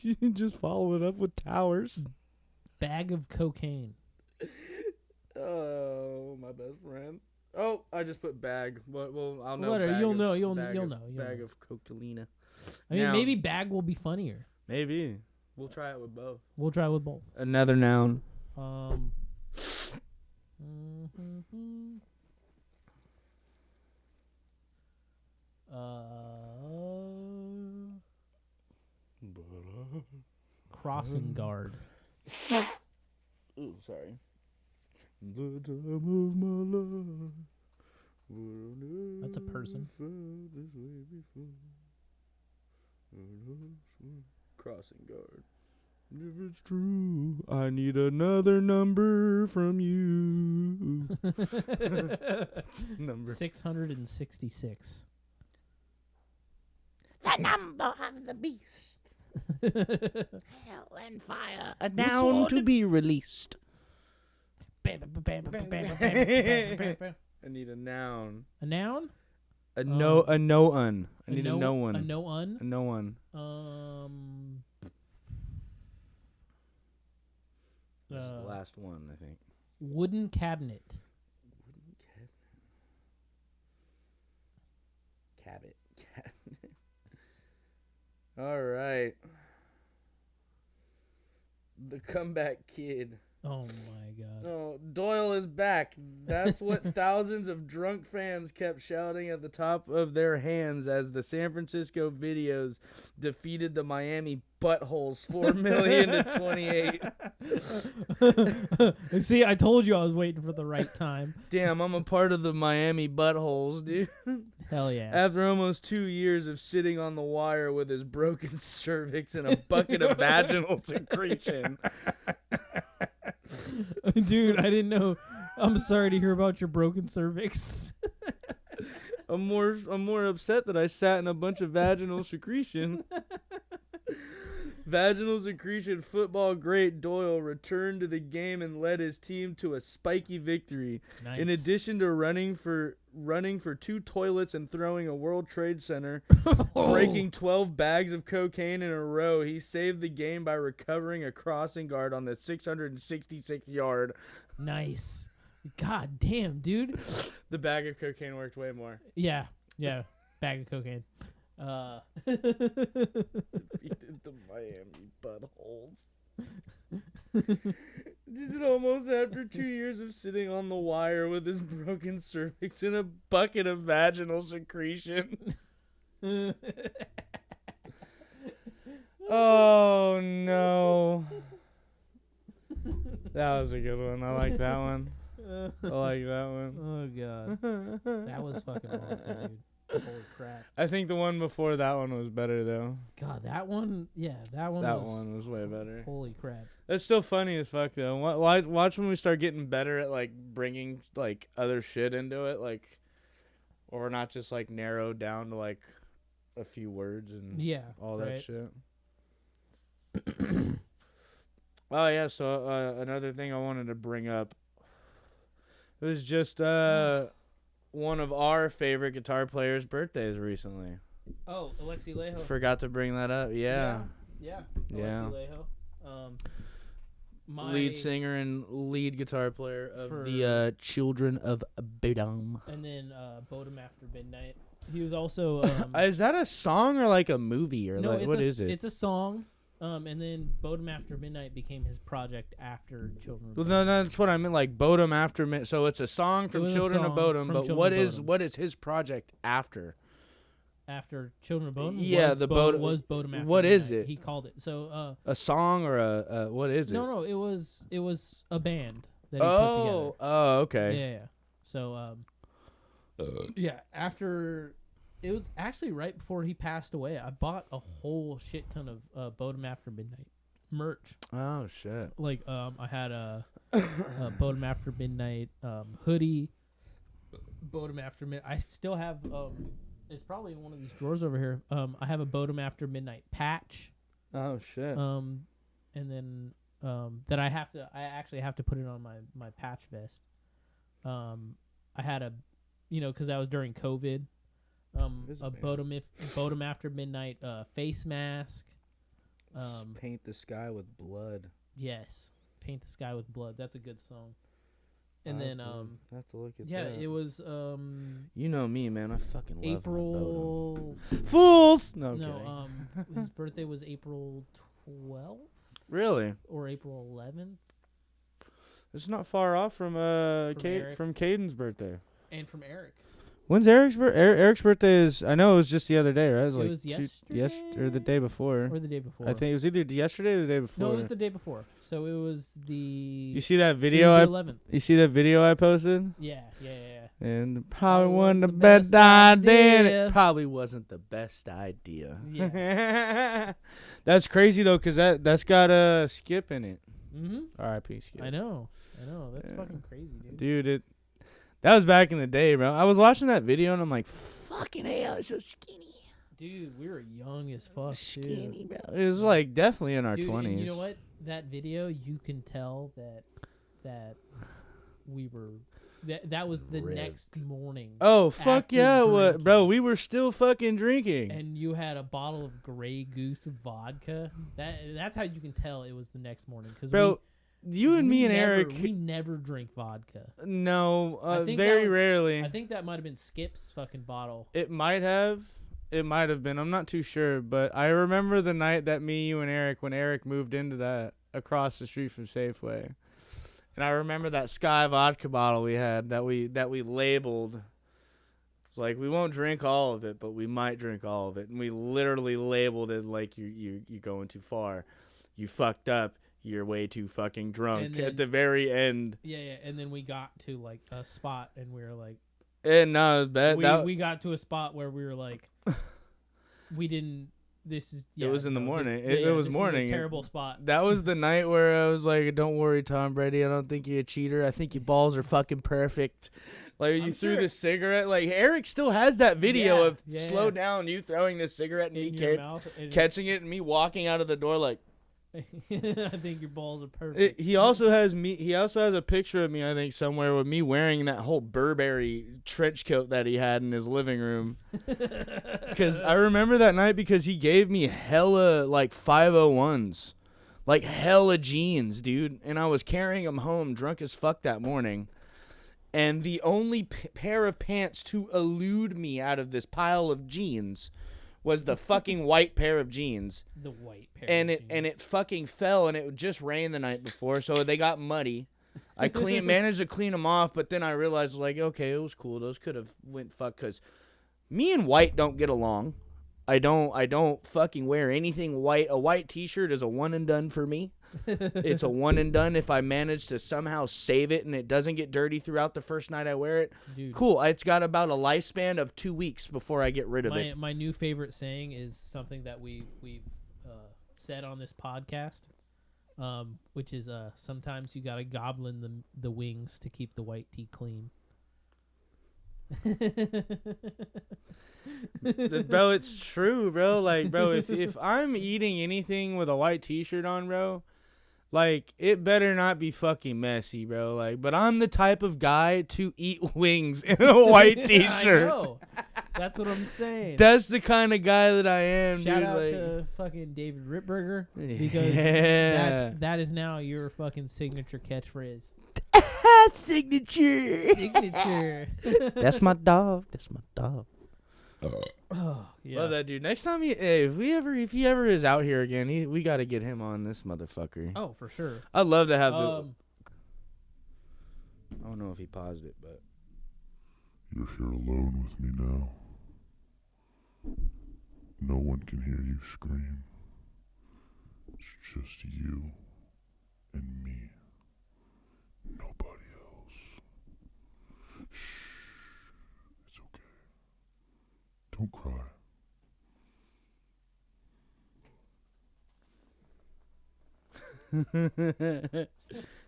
You just follow it up with towers. Bag of cocaine. Oh, my best friend. Oh, I just put bag. Well, I'll know. Whatever, you'll know. You'll know. Bag of cocaine. I mean, maybe bag will be funnier. Maybe. We'll try it with both. We'll try with both. Another noun. Crossing guard. Ooh, sorry. The time of my life. That's a person. Crossing guard. If it's true, I need another number from you. Number 666. The number of the beast. Hell and fire. A noun to be released. I need a noun. A noun? A no-un. I need a no-un. A no-un? A no-un. This is the last one, I think. Wooden cabinet. Wooden cabinet. Cabinet. All right. The comeback kid. Oh my god. Oh, Doyle is back. That's what thousands of drunk fans kept shouting at the top of their hands as the San Francisco videos defeated the Miami buttholes 4 million to 28. See, I told you I was waiting for the right time. Damn, I'm a part of the Miami buttholes, dude. Hell yeah. After almost 2 years of sitting on the wire with his broken cervix and a bucket of vaginal secretion. Dude, I didn't know. I'm sorry to hear about your broken cervix. I'm more upset that I sat in a bunch of vaginal secretion. Vaginal secretion football great Doyle returned to the game and led his team to a spiky victory. Nice. In addition to running for 2 toilets and throwing a World Trade Center, breaking 12 bags of cocaine in a row, he saved the game by recovering a crossing guard on the 666 yard. Nice. God damn, dude. The bag of cocaine worked way more. Yeah. Bag of cocaine. Defeated the Miami buttholes. Did it almost after 2 years of sitting on the wire with his broken cervix in a bucket of vaginal secretion. Oh no. That was a good one. I like that one. I like that one. Oh god. That was fucking awesome, dude. Holy crap. I think the one before that one was better though. God, that one one was way better. Holy crap. That's still funny as fuck though. Watch when we start getting better at like bringing like other shit into it, like, or not just like narrowed down to like a few words and all that shit. Oh yeah, so another thing I wanted to bring up. It was just one of our favorite guitar players' birthdays recently. Oh, Alexi Lejo. Forgot to bring that up. Yeah. Alexi Lejo. lead singer and lead guitar player of For- the Children of Bodom. And then Bodom After Midnight. He was also Is that a song or like a movie or no, like, what is it? It's a song. And then Bodom After Midnight became his project after Children of Well, Bodom. no, that's what I meant. Like Bodom After Midnight. So it's a song from was a Children of song Bodom, from but Children of Bodom. what is his project after? After Children of Bodom? Yeah, was the was Bodom After What Midnight. is it? He called it. So A song or a what is it? no, it was a band that he put together. Oh, okay. Yeah. So yeah, after it was actually right before he passed away, I bought a whole shit ton of Bodom After Midnight merch. Oh shit. Like I had a Bodom After Midnight hoodie. Bodom After Midnight. I still have it's probably in one of these drawers over here. I have a Bodom After Midnight patch. Oh shit. And then that I actually have to put it on my patch vest. I had a, because that was during COVID. A Bodom After Midnight face mask. Paint the sky with blood. Yes, Paint the Sky with Blood. That's a good song. And then I have to look at yeah, that. it was You know me, man. I fucking love April. my Bodom. Fools. No, I'm No, kidding. his birthday was April 12th Really? or April 11th, It's not far off from Eric. from Caden's birthday. and from Eric. When's Eric's birthday? Eric's birthday is. I know it was just the other day, right? It was It like was yes, or the day before. Or the day before. I think it was either yesterday or the day before. No, it was the day before. So it was the. You see that it video? was the 11th. You see that video I posted? Yeah. And probably wasn't the best idea. It probably wasn't the best idea. Yeah. That's crazy though, cause that's got a Skip in it. Mm-hmm. R.I.P. Skip. I know. That's Yeah. fucking crazy, dude. Dude, that was back in the day, bro. I was watching that video and I'm like, fucking hell, it's so skinny. Dude, we were young as fuck, Skinny, too. bro. It was like definitely in our Dude, 20s. and you know what? That video, you can tell that we were. That was the Ripped. next morning. Oh, fuck after yeah, what, bro? drinking. We were still fucking drinking. And you had a bottle of Grey Goose vodka. That's how you can tell it was the next morning. Cause Bro, you and me and never, Eric. we never drink vodka. No, I think very that was- rarely. I think that might have been Skip's fucking bottle. It might have. It might have been. I'm not too sure. But I remember the night that me, you, and Eric, when Eric moved into that across the street from Safeway. And I remember that Sky vodka bottle we had that we labeled. It's like, we won't drink all of it, but we might drink all of it. And we literally labeled it like you're going too far. You fucked up. You're way too fucking drunk. And then- At the very end. Yeah. And then we got to like a spot and we were like, And no, that we got to a spot where we were like, we didn't. This is. It was in the no, morning. This, It was this morning. Is a terrible spot. that was the night where I was like, "Don't worry, Tom Brady. I don't think you're a cheater. I think your balls are fucking perfect." Like you I'm threw sure. the cigarette. Like Eric still has that video Yeah, of yeah, slow yeah. down, you throwing this cigarette and In me your mouth. And catching it and me walking out of the door like. I think your balls are perfect. He also has me. He also has a picture of me, I think, somewhere with me wearing that whole Burberry trench coat that he had in his living room. Because I remember that night because he gave me hella like 501s, like hella jeans, dude. And I was carrying them home drunk as fuck that morning. And the only pair of pants to elude me out of this pile of jeans was the fucking white pair of jeans. The white pair. And of it jeans. fucking fell, and it just rained the night before, so they got muddy. I managed to clean them off, but then I realized, like, okay, it was cool. Those could have went fuck, because me and white don't get along. I don't fucking wear anything white. A white t-shirt is a one and done for me. It's a one and done. If I manage to somehow save it and it doesn't get dirty throughout the first night I wear it, Dude, cool. It's got about a lifespan of 2 weeks before I get rid of it. my new favorite saying is something that we've said on this podcast, which is sometimes you gotta goblin the wings to keep the white tea clean. Bro, it's true, bro. Like, bro, if I'm eating anything with a white t-shirt on, bro, like, it better not be fucking messy, bro. Like, but I'm the type of guy to eat wings in a white t-shirt. I know. That's what I'm saying. That's the kind of guy that I am, Shout dude. out like, to fucking David Ripburger because yeah. that is now your fucking signature catchphrase. Signature. Signature. That's my dog. That's my dog. Oh, yeah. Love that dude. Next time if he ever is out here again, we got to get him on this motherfucker. Oh, for sure. I'd love to have Um, I don't know if he paused it, but You're here alone with me now. No one can hear you scream. It's just you and me. Nobody else. Shh. It's okay. Don't cry.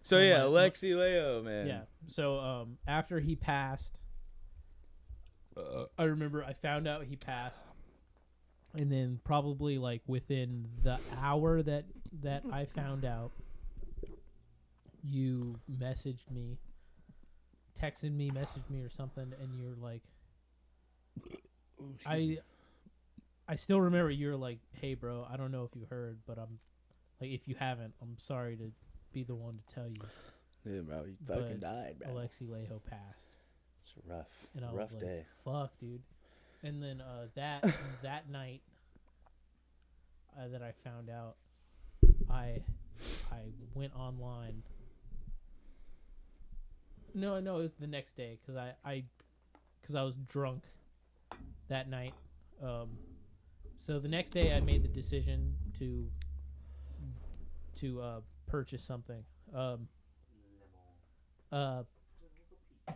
so yeah, my- Alexi Leo, man. yeah. So after he passed, I remember I found out he passed, and then probably like within the hour that I found out, you messaged me, messaged me or something, and you're like, I still remember you're like, hey bro, I don't know if you heard, but I'm like, if you haven't, I'm sorry to be the one to tell you. Yeah, bro, he fucking died, Alexi Lejo passed. It's rough. And I Rough was like, day. fuck, dude. And then that night that I found out, I went online. No, it was the next day because I was drunk that night. So the next day I made the decision to purchase something.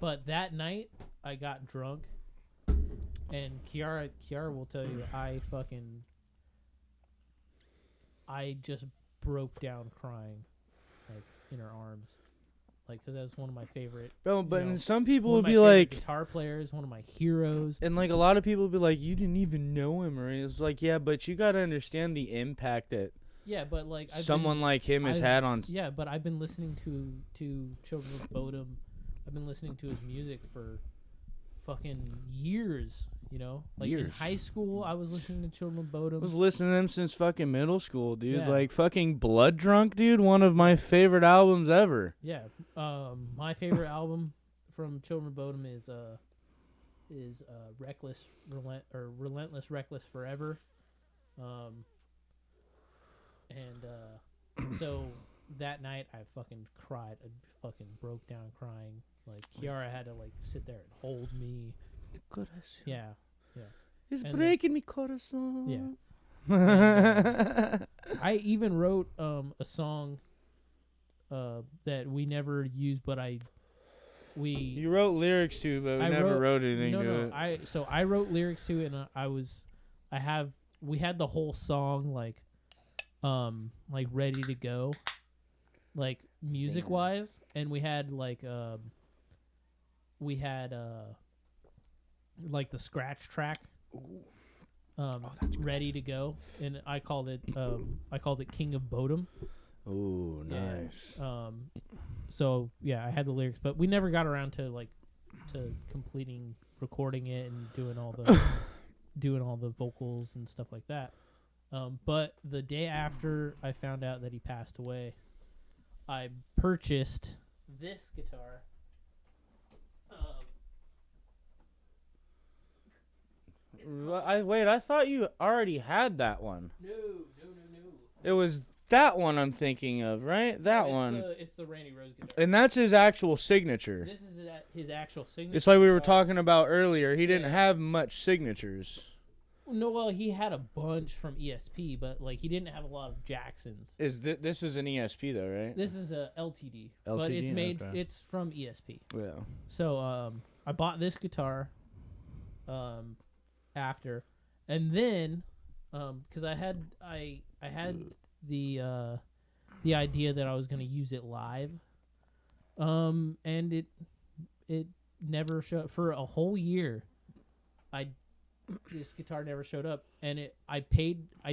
But that night I got drunk, and Kiara will tell you I just broke down crying, like in her arms, like because that's one of my favorite. Bro, but you know, some people one would of my be favorite like, guitar players, one of my heroes. and like a lot of people would be like, you didn't even know him, or it's like, yeah, but you gotta understand the impact that Yeah, but like someone like him has had on. Yeah, but I've been listening to Children of Bodom. I've been listening to his music for fucking years. You know, like in Years. high school, I was listening to Children of Bodom. I was listening to them since fucking middle school, dude. Yeah. Like fucking Blood Drunk, dude. One of my favorite albums ever. Yeah, my favorite album from Children of Bodom is Relentless Reckless Forever. So that night I fucking cried. I fucking broke down crying. Like Kiara had to like sit there and hold me. Yeah. It's And breaking me corazon. Yeah. I even wrote a song that we never used, but You wrote lyrics to, but we never wrote anything to it. I wrote lyrics to it, and we had the whole song like ready to go, like music wise, and we had like the scratch track ready to go, and I called it King of Bodom. Ooh, nice. So yeah, I had the lyrics, but we never got around to completing recording it and doing all the vocals and stuff like that. But the day after I found out that he passed away, I purchased this guitar. I thought you already had that one. No. It was that one I'm thinking of, right? That one. It's the Randy Rose guitar. And that's his actual signature. This is his actual signature. It's like we were guitar. talking about earlier. He didn't Yeah. have much signatures. No, well, he had a bunch from ESP, but like he didn't have a lot of Jacksons. This is an ESP though, right? This is a LTD, but LTD, it's made. okay. It's from ESP. Yeah. So I bought this guitar after, and then because I had the idea that I was gonna use it live, and it never showed for a whole year. This guitar never showed up, and I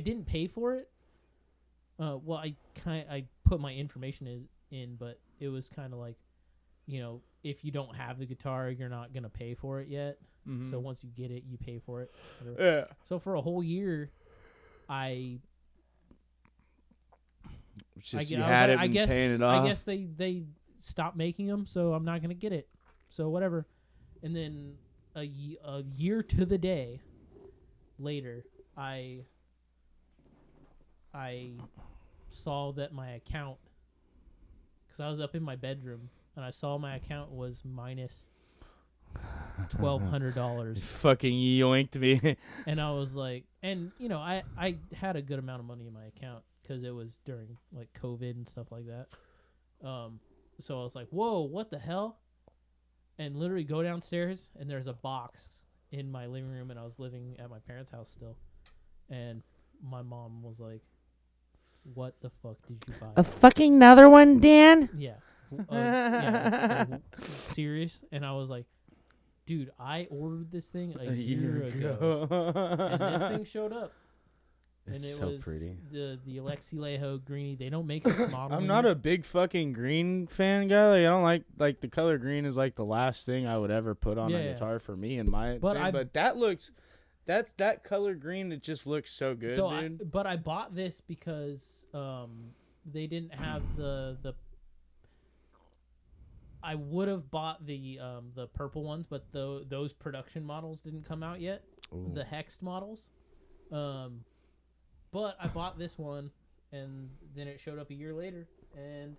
didn't pay for it. Well, I put my information in, but it was kind of like, you know, if you don't have the guitar, you're not gonna pay for it yet. Mhm. So once you get it, you pay for it. Yeah. So for a whole year, I It's just gu- you I was had like, it I and guess paying it off. I guess they stopped making them, so I'm not gonna get it. So whatever. And then a year to the day later, I saw that my account, because I was up in my bedroom and I saw my account was minus $1,200. Fucking yoinked me. And I was like, and you know, I had a good amount of money in my account because it was during like COVID and stuff like that. So I was like, whoa, what the hell? And literally go downstairs and there's a box in my living room, and I was living at my parents' house still. And my mom was like, what the fuck did you buy? A fucking another one, Dan? Yeah. Yeah. So, serious? And I was like, dude, I ordered this thing a year ago. And this thing showed up. It's and it so was pretty. the Alexi Leho greenie. They don't make this model. I'm not a big fucking green fan guy. Like, I don't like the color green is like the last thing I would ever put on a guitar for me and my But thing. But that looks, that color green. It just looks so good, so dude. but I bought this because they didn't have the. I would have bought the purple ones, but those production models didn't come out yet. Ooh. The hexed models. But I bought this one, and then it showed up a year later, and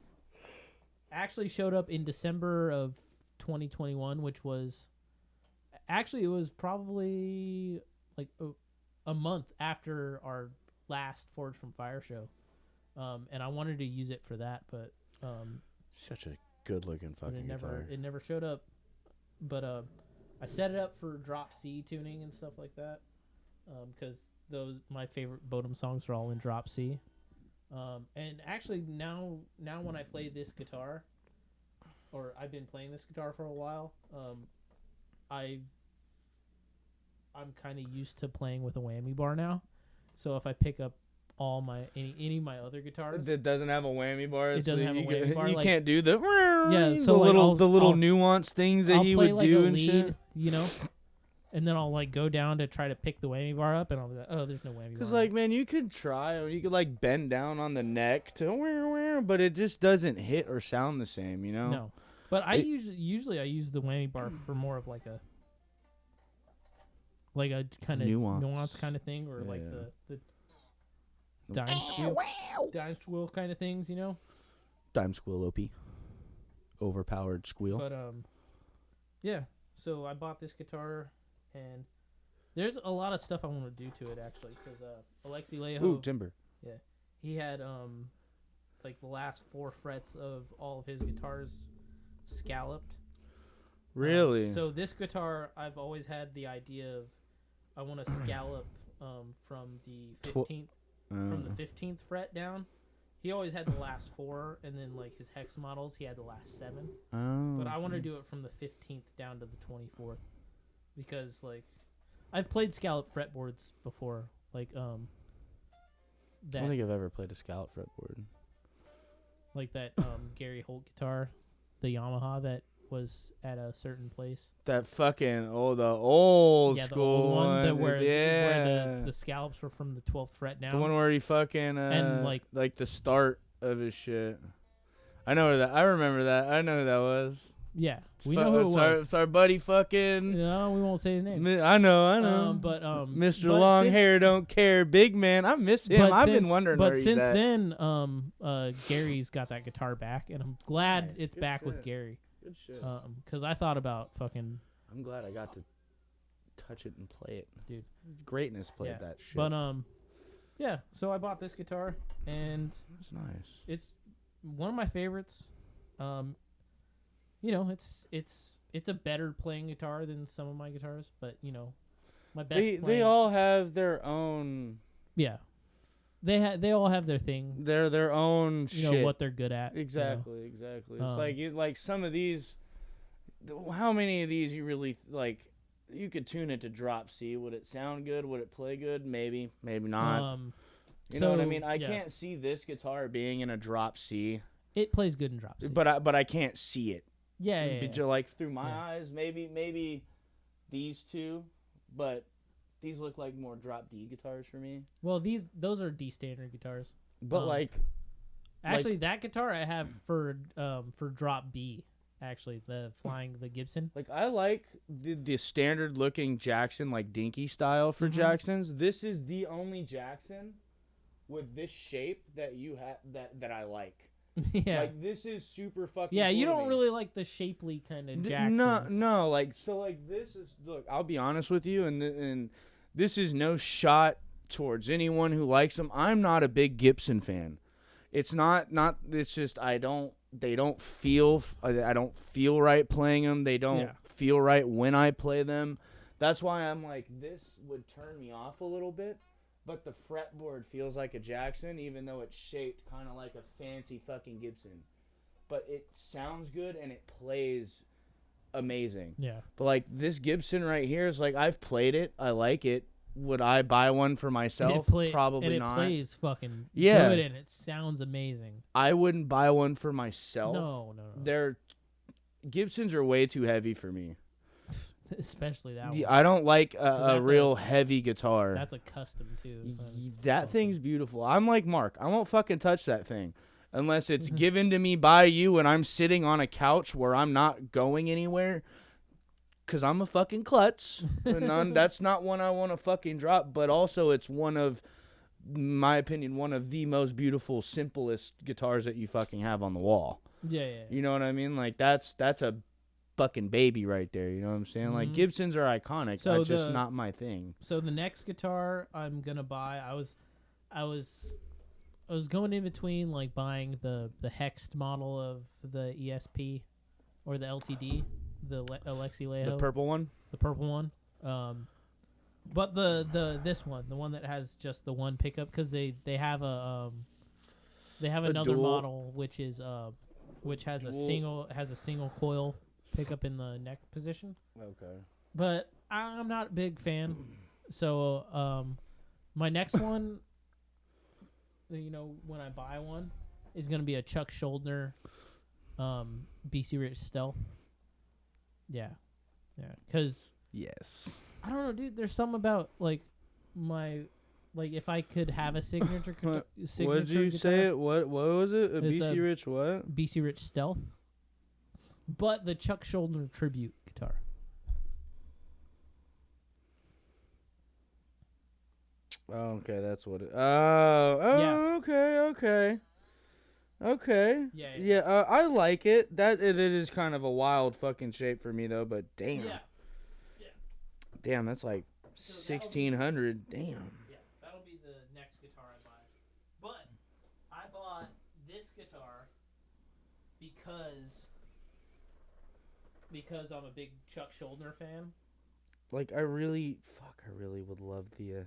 actually showed up in December of 2021, which was actually, it was probably like a month after our last Forge from Fire show. And I wanted to use it for that, but Such a good looking fucking guitar. it never showed up. But I set it up for drop C tuning and stuff like that, because those my favorite Bodum songs are all in drop C. And actually now when I play this guitar, or I've been playing this guitar for a while, I'm kind of used to playing with a whammy bar now. So if I pick up all my any of my other guitars, It doesn't have a whammy bar. It doesn't have a whammy bar, You like- can't do the so, like, the little I'll- nuanced things that I'll he play would like do a and lead, shit. you know, and then I'll like go down to try to pick the whammy bar up, and I'll be like, oh, there's no whammy bar. Because, like, man, you could try, or you could, like, bend down on the neck to, but it just doesn't hit or sound the same, you know? No, but I It- usually I use the whammy bar for more of like a kind of nuance kind of thing, or like Yeah. the dime squeal kind of things, you know. Dime squeal OP. Overpowered squeal. But yeah. So I bought this guitar, and there's a lot of stuff I want to do to it actually, because Alexi Leho, Ooh, timber. he had like the last 4 frets of all of his guitars scalloped. Really? So this guitar, I've always had the idea of I want to scallop from the 15th from the 15th fret down. He always had the last 4, and then like his hex models, he had the last 7. But I want to do it from the 15th down to the 24th, because like I've played scallop fretboards before, like I don't that think I've ever played a scallop fretboard. like that Gary Holt guitar, the Yamaha that was at a certain place. That fucking the old Yeah, the school old one that where where the scallops were from the 12th fret down. the one where he fucking And, like the start of his shit. I know where that. I remember that. I know who that was. Yeah, we know who it was. It's our buddy fucking. No, we won't say his name. I know. Mr. Mr. Long Hair don't care, big man. I miss him. I've been wondering where he's since at. then, Gary's got that guitar back, and I'm glad Nice, it's good back with shit. Gary. Good shit. Because I thought about fucking I'm glad I got to touch it and play it, dude. Greatness played Yeah. that shit. But yeah. So I bought this guitar, and That's nice. it's one of my favorites. You know, it's a better playing guitar than some of my guitars, but you know, my best. They all have their own. Yeah, they all have their thing. Their own You shit. know what they're good at. Exactly. It's Um, like some of these. How many of these you really like? You could tune it to drop C. Would it sound good? Would it play good? Maybe not. You know what I mean? I yeah. can't see this guitar being in a drop C, It plays good in drop C. but I can't see it. yeah. Like through my Yeah. eyes, maybe these two, but these look like more drop D guitars for me. Well, those are D standard guitars. But Actually, that guitar I have for drop B. Actually, the Gibson. like I like the standard looking Jackson, like dinky style for Jacksons. This is the only Jackson with this shape that you have that I like. Yeah. Like this is super fucking. Yeah, cool you to don't me. really like the shapely kind of Jacksons. No, like so, like this is. Look, I'll be honest with you, and this is no shot towards anyone who likes them. I'm not a big Gibson fan. It's not. It's just I don't. They don't feel. I don't feel right playing them. They don't feel right when I play them. That's why I'm like, this would turn me off a little bit. But the fretboard feels like a Jackson, even though it's shaped kind of like a fancy fucking Gibson. But it sounds good and it plays amazing. Yeah. But like this Gibson right here is like, I've played it. I like it. Would I buy one for myself? Probably not. It plays fucking Yeah. good and it sounds amazing. I wouldn't buy one for myself. No. They're Gibsons are way too heavy for me. Especially that one. I don't like that's a real heavy guitar. That's a custom too. So it's That fucking- thing's beautiful. I'm like Mark. I won't fucking touch that thing unless it's given to me by you and I'm sitting on a couch where I'm not going anywhere. Cause I'm a fucking klutz, and that's not one I want to fucking drop. But also, it's one of, in my opinion, one of the most beautiful, simplest guitars that you fucking have on the wall. Yeah. You know what I mean? Like that's a fucking baby right there. You know what I'm saying? Like Gibsons are iconic. So That's just not my thing. So the next guitar I'm gonna buy, I was going in between like buying the hexed model of the ESP or the LTD, the Alexi Leho, The purple one. the purple one. But this one, the one that has just the one pickup, because they have another dual. model which is which has Dual. a single coil pickup in the neck position. Okay. But I'm not a big fan. So my next one, when I buy one, is gonna be a Chuck Schuldiner BC Rich Stealth. Yeah. Because Yes. I don't know, dude. There's something about like if I could have a signature. What signature did you guitar, say? What was it? A It's BC a- Rich what? BC Rich Stealth. But the Chuck Schuldiner tribute guitar. Oh, okay, that's what it. Oh, Yeah. okay. Yeah. I like it. That it is kind of a wild fucking shape for me though. But damn, damn, that's like So that'll be- 1600. Damn. Yeah, that'll be the next guitar I buy. But I bought this guitar because I'm a big Chuck Schuldiner fan. Like I really would love the.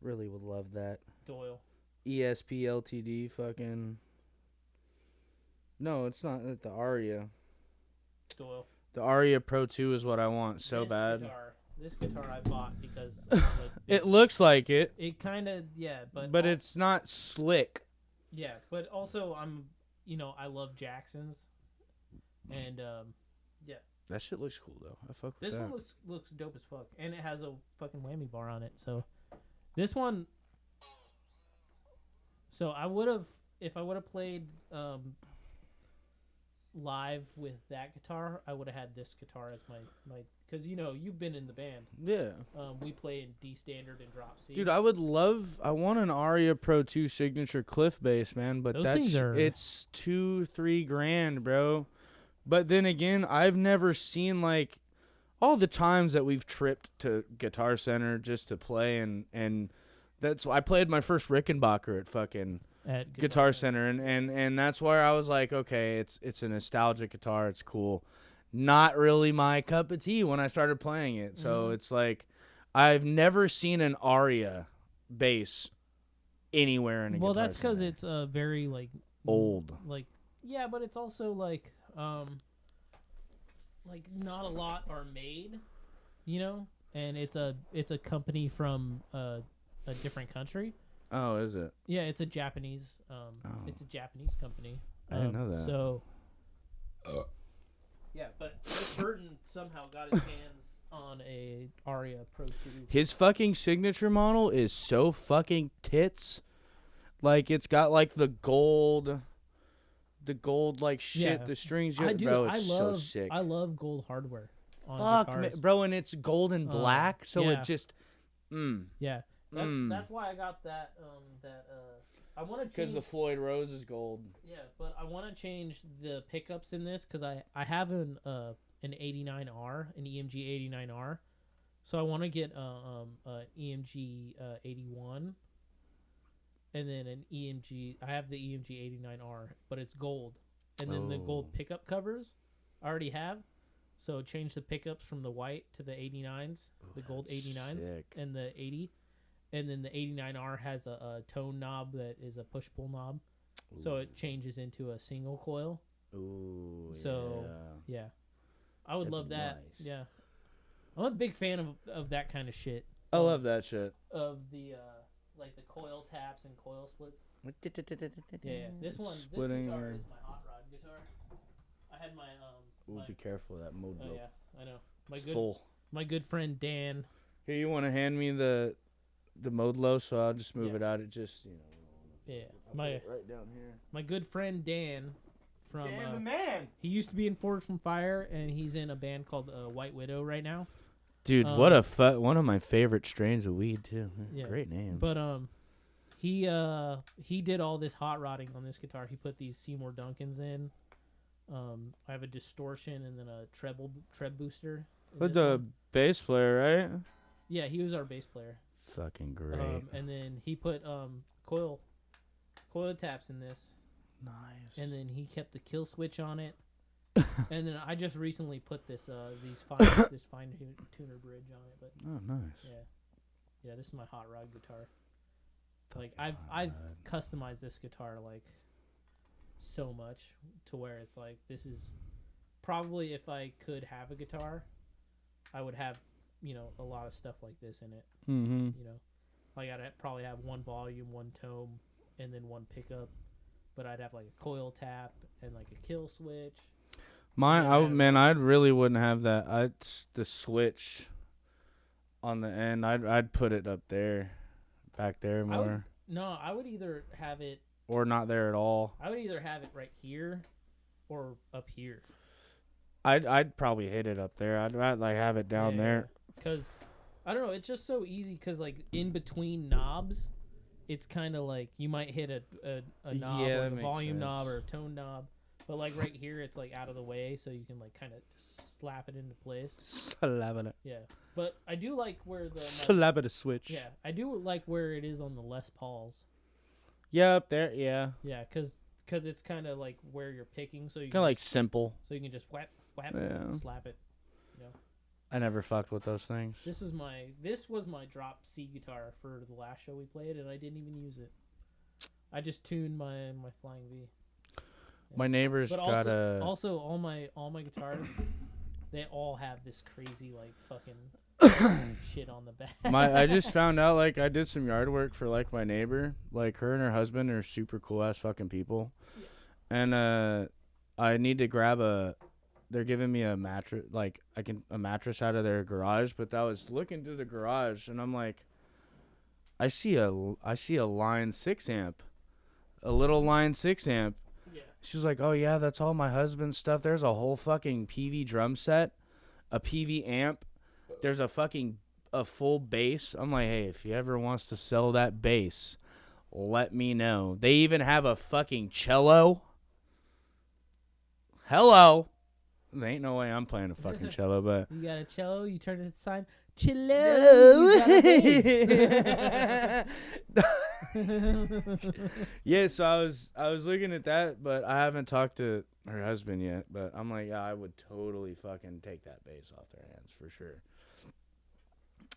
Really would love that Doyle. ESP LTD fucking. No, it's not the Aria. Doyle. The Aria Pro 2 is what I want so This bad. This guitar I bought because I'm a It looks like it, it kind of but but it's not slick. yeah, but also I love Jacksons, and That shit looks cool though. I fuck with this that. one looks dope as fuck, and it has a fucking whammy bar on it. So this one, so if I would have played live with that guitar, I would have had this guitar as my because you've been in the band. Yeah. We play in D standard and drop C. Dude, I want an Aria Pro 2 signature cliff bass, man, but Those things are- it's $2-3 grand, bro. But then again, I've never seen like all the times that we've tripped to Guitar Center just to play and that's I played my first Rickenbacker at fucking at Guitar Center and that's where I was like, okay, it's a nostalgic guitar, it's cool. Not really my cup of tea when I started playing it. So it's like I've never seen an Aria bass anywhere in a Well, Guitar that's because Center. it's very like Old. Like yeah, but it's also like not a lot are made, and it's a company from a different country. Oh, is it? Yeah, it's a Japanese it's a Japanese company. I didn't know that. So yeah, but Chris Burton somehow got his hands on a Aria Pro 2. His fucking signature model is so fucking tits. Like, it's got, like, the gold, like, shit, Yeah. the strings. I do. Bro, it's I love, so sick. I love gold hardware on Fuck, guitars. bro, and it's gold and black, so yeah. it just, Yeah. That's why I got that, I want to change. Because the Floyd Rose is gold. Yeah, but I want to change the pickups in this because I have an 89R, an EMG 89R, so I want to get EMG 81, and then an EMG. I have the EMG 89R, but it's gold, and then the gold pickup covers I already have. So change the pickups from the white to the 89s, the gold 89s, sick. and the 80. And then the 89R has a tone knob that is a push-pull knob. Ooh. So it changes into a single coil. Ooh, so, yeah. I would love that. Nice. Yeah. I'm a big fan of that kind of shit. I love that shit. Of the, like the coil taps and coil splits. Yeah. This guitar is my hot rod guitar. I had my, Ooh, be careful of that mode blow. Oh, yeah. I know. Full. My good friend Dan. Here, you want to hand me the mode low, so I'll just move it out. It just, Yeah. right down here. My good friend Dan from Dan the man. He used to be in Forward from Fire, and he's in a band called White Widow right now. Dude, what one of my favorite strains of weed too. Yeah. Great name. But he did all this hot rodding on this guitar. He put these Seymour Duncans in. I have a distortion and then a treble booster. With the bass player, right? Yeah, he was our bass player. Fucking great. And then he put coil taps in this. Nice. And then he kept the kill switch on it. And then I just recently put this fine tuner bridge on it. But oh, nice. Yeah, this is my hot rod guitar. Like I've customized this guitar like so much to where it's like this is probably if I could have a guitar, I would have a lot of stuff like this in it. Mm-hmm. Like I'd probably have one volume, one tone, and then one pickup. But I'd have like a coil tap and like a kill switch. I really wouldn't have that. The switch on the end. I'd put it up there, back there more. I would either have it or not there at all. I would either have it right here or up here. I'd probably hit it up there. I'd like have it down there. Because I don't know, it's just so easy. Because like in between knobs, it's kind of like you might hit a knob, like a volume knob or a tone knob. But like right here, it's like out of the way, so you can like kind of slap it into place. Slapping it. Yeah, but I do like where the slap it a switch. Yeah, I do like where it is on the Les Pauls. Yeah, up there. Yeah. Yeah, because it's kind of like where you're picking, so you kind of like simple. So you can just whap, slap it. I never fucked with those things. This was my drop C guitar for the last show we played, and I didn't even use it. I just tuned my Flying V. My neighbor's got also all my guitars, they all have this crazy like fucking shit on the back. I just found out like I did some yard work for like my neighbor. Like her and her husband are super cool ass fucking people. Yeah. And I need to grab they're giving me a mattress, like a mattress out of their garage, but I was looking through the garage and I'm like, I see a line 6 amp. A little line 6 amp. Yeah. She was like, "Oh yeah, that's all my husband's stuff. There's a whole fucking PV drum set, a PV amp. There's a full bass." I'm like, "Hey, if he ever wants to sell that bass, let me know." They even have a fucking cello. Hello. There ain't no way I'm playing a fucking cello, but you got a cello, you turn it to the side. Cello, you got a bass. Yeah, so I was looking at that, but I haven't talked to her husband yet. But I'm like, yeah, I would totally fucking take that bass off their hands for sure.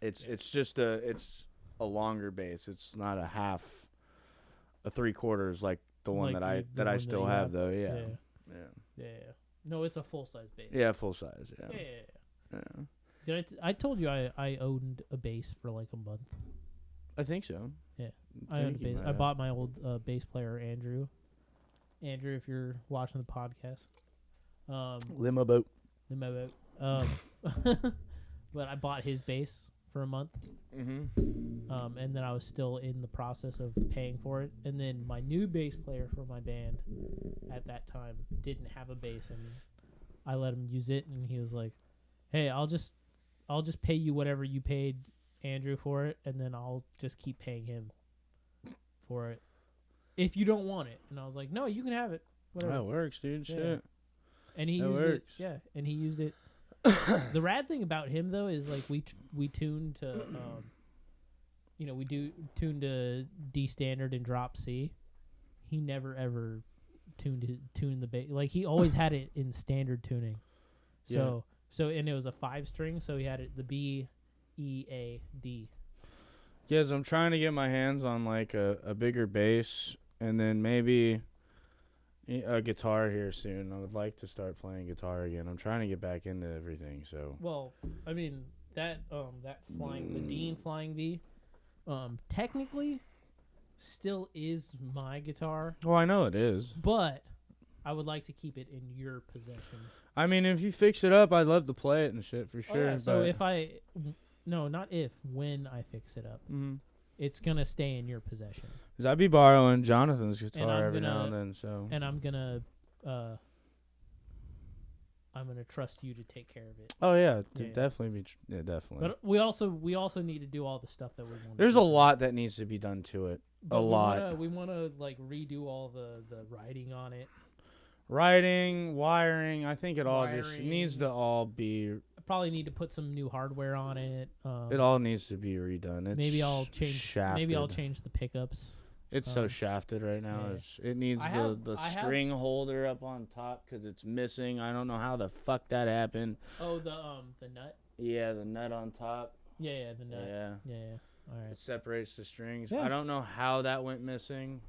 It's just it's a longer bass. It's not a 3/4 like the one like that I still have though. Yeah. No, it's a full size bass. Yeah, full size. Yeah. I told you I owned a bass for like a month. I think so. Yeah, I owned a bass. I bought my old bass player Andrew. Andrew, if you're watching the podcast, Limo boat. but I bought his bass for a month. Mm-hmm. And then I was still in the process of paying for it. And then my new bass player for my band at that time didn't have a bass, and I let him use it, and he was like, "Hey, I'll just pay you whatever you paid Andrew for it, and then I'll just keep paying him for it if you don't want it." And I was like, "No, you can have it. Whatever." That works, dude. Yeah. Shit. And he That used works. it. Yeah, and he used it. The rad thing about him though is like we tune to we do tune to D standard and drop C. He never ever tuned the bass. Like he always had it in standard tuning. So and it was a 5-string, so he had it the B, E, A, D. Yeah, so I'm trying to get my hands on like a bigger bass, and then maybe a guitar here soon. I would like to start playing guitar again. I'm trying to get back into everything. So Well, I mean that the Dean Flying V, technically, still is my guitar, well, I know it is. but I would like to keep it in your possession. I mean, if you fix it up, I'd love to play it and shit for sure. Oh, yeah. So but when I fix it up, mm-hmm. it's gonna stay in your possession, 'Cause I'd be borrowing Jonathan's guitar I'm every now gonna- and then. So and I'm gonna trust you to take care of it. oh yeah, Yeah. definitely definitely. But we also need to do all the stuff that we want. There's a lot that needs to be done to it. But lot. We wanna like redo all the writing on it. Writing, wiring, I think it all just Wiring. needs to all be. I probably need to put some new hardware on it. It all needs to be redone. It's maybe I'll change. Shafted. Maybe I'll change the pickups. It's so um, shafted right now. yeah. It needs I the have- string holder up on top because it's missing. I don't know how the fuck that happened. Oh, the nut. Yeah, the nut on top. Yeah, the nut. Yeah, Yeah. All right. it separates the strings. Yeah. I don't know how that went missing.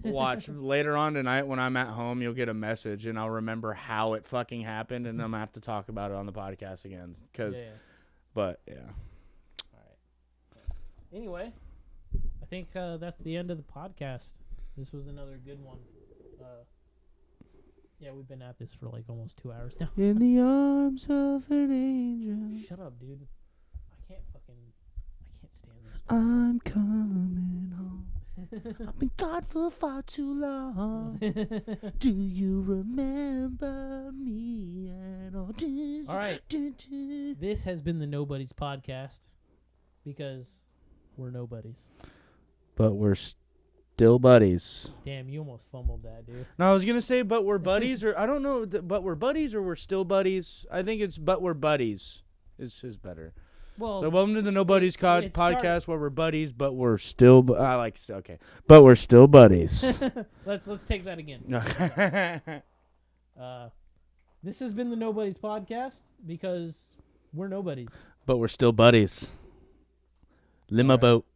Watch later on tonight when I'm at home, you'll get a message and I'll remember how it fucking happened, and I'm gonna have to talk about it on the podcast again. Yeah. But yeah. All right. Anyway, I think that's the end of the podcast. This was another good one. Yeah, we've been at this for like almost 2 hours now. In the arms of an angel, Shut up, dude. I can't stand this. I'm coming home. I've been gone for far too long. Do you remember me at all? All right. This has been the Nobodies podcast because we're nobodies. but we're still buddies. Damn, you almost fumbled that, dude. No, I was gonna say, but we're buddies, or I don't know, but we're buddies, or we're still buddies. I think it's but we're buddies is better. Well, So welcome to the Nobody's it podcast, where we're buddies, but we're still. Okay, but we're still buddies. let's take that again. This has been the Nobodies podcast because we're nobodies. But we're still buddies. Limo All boat.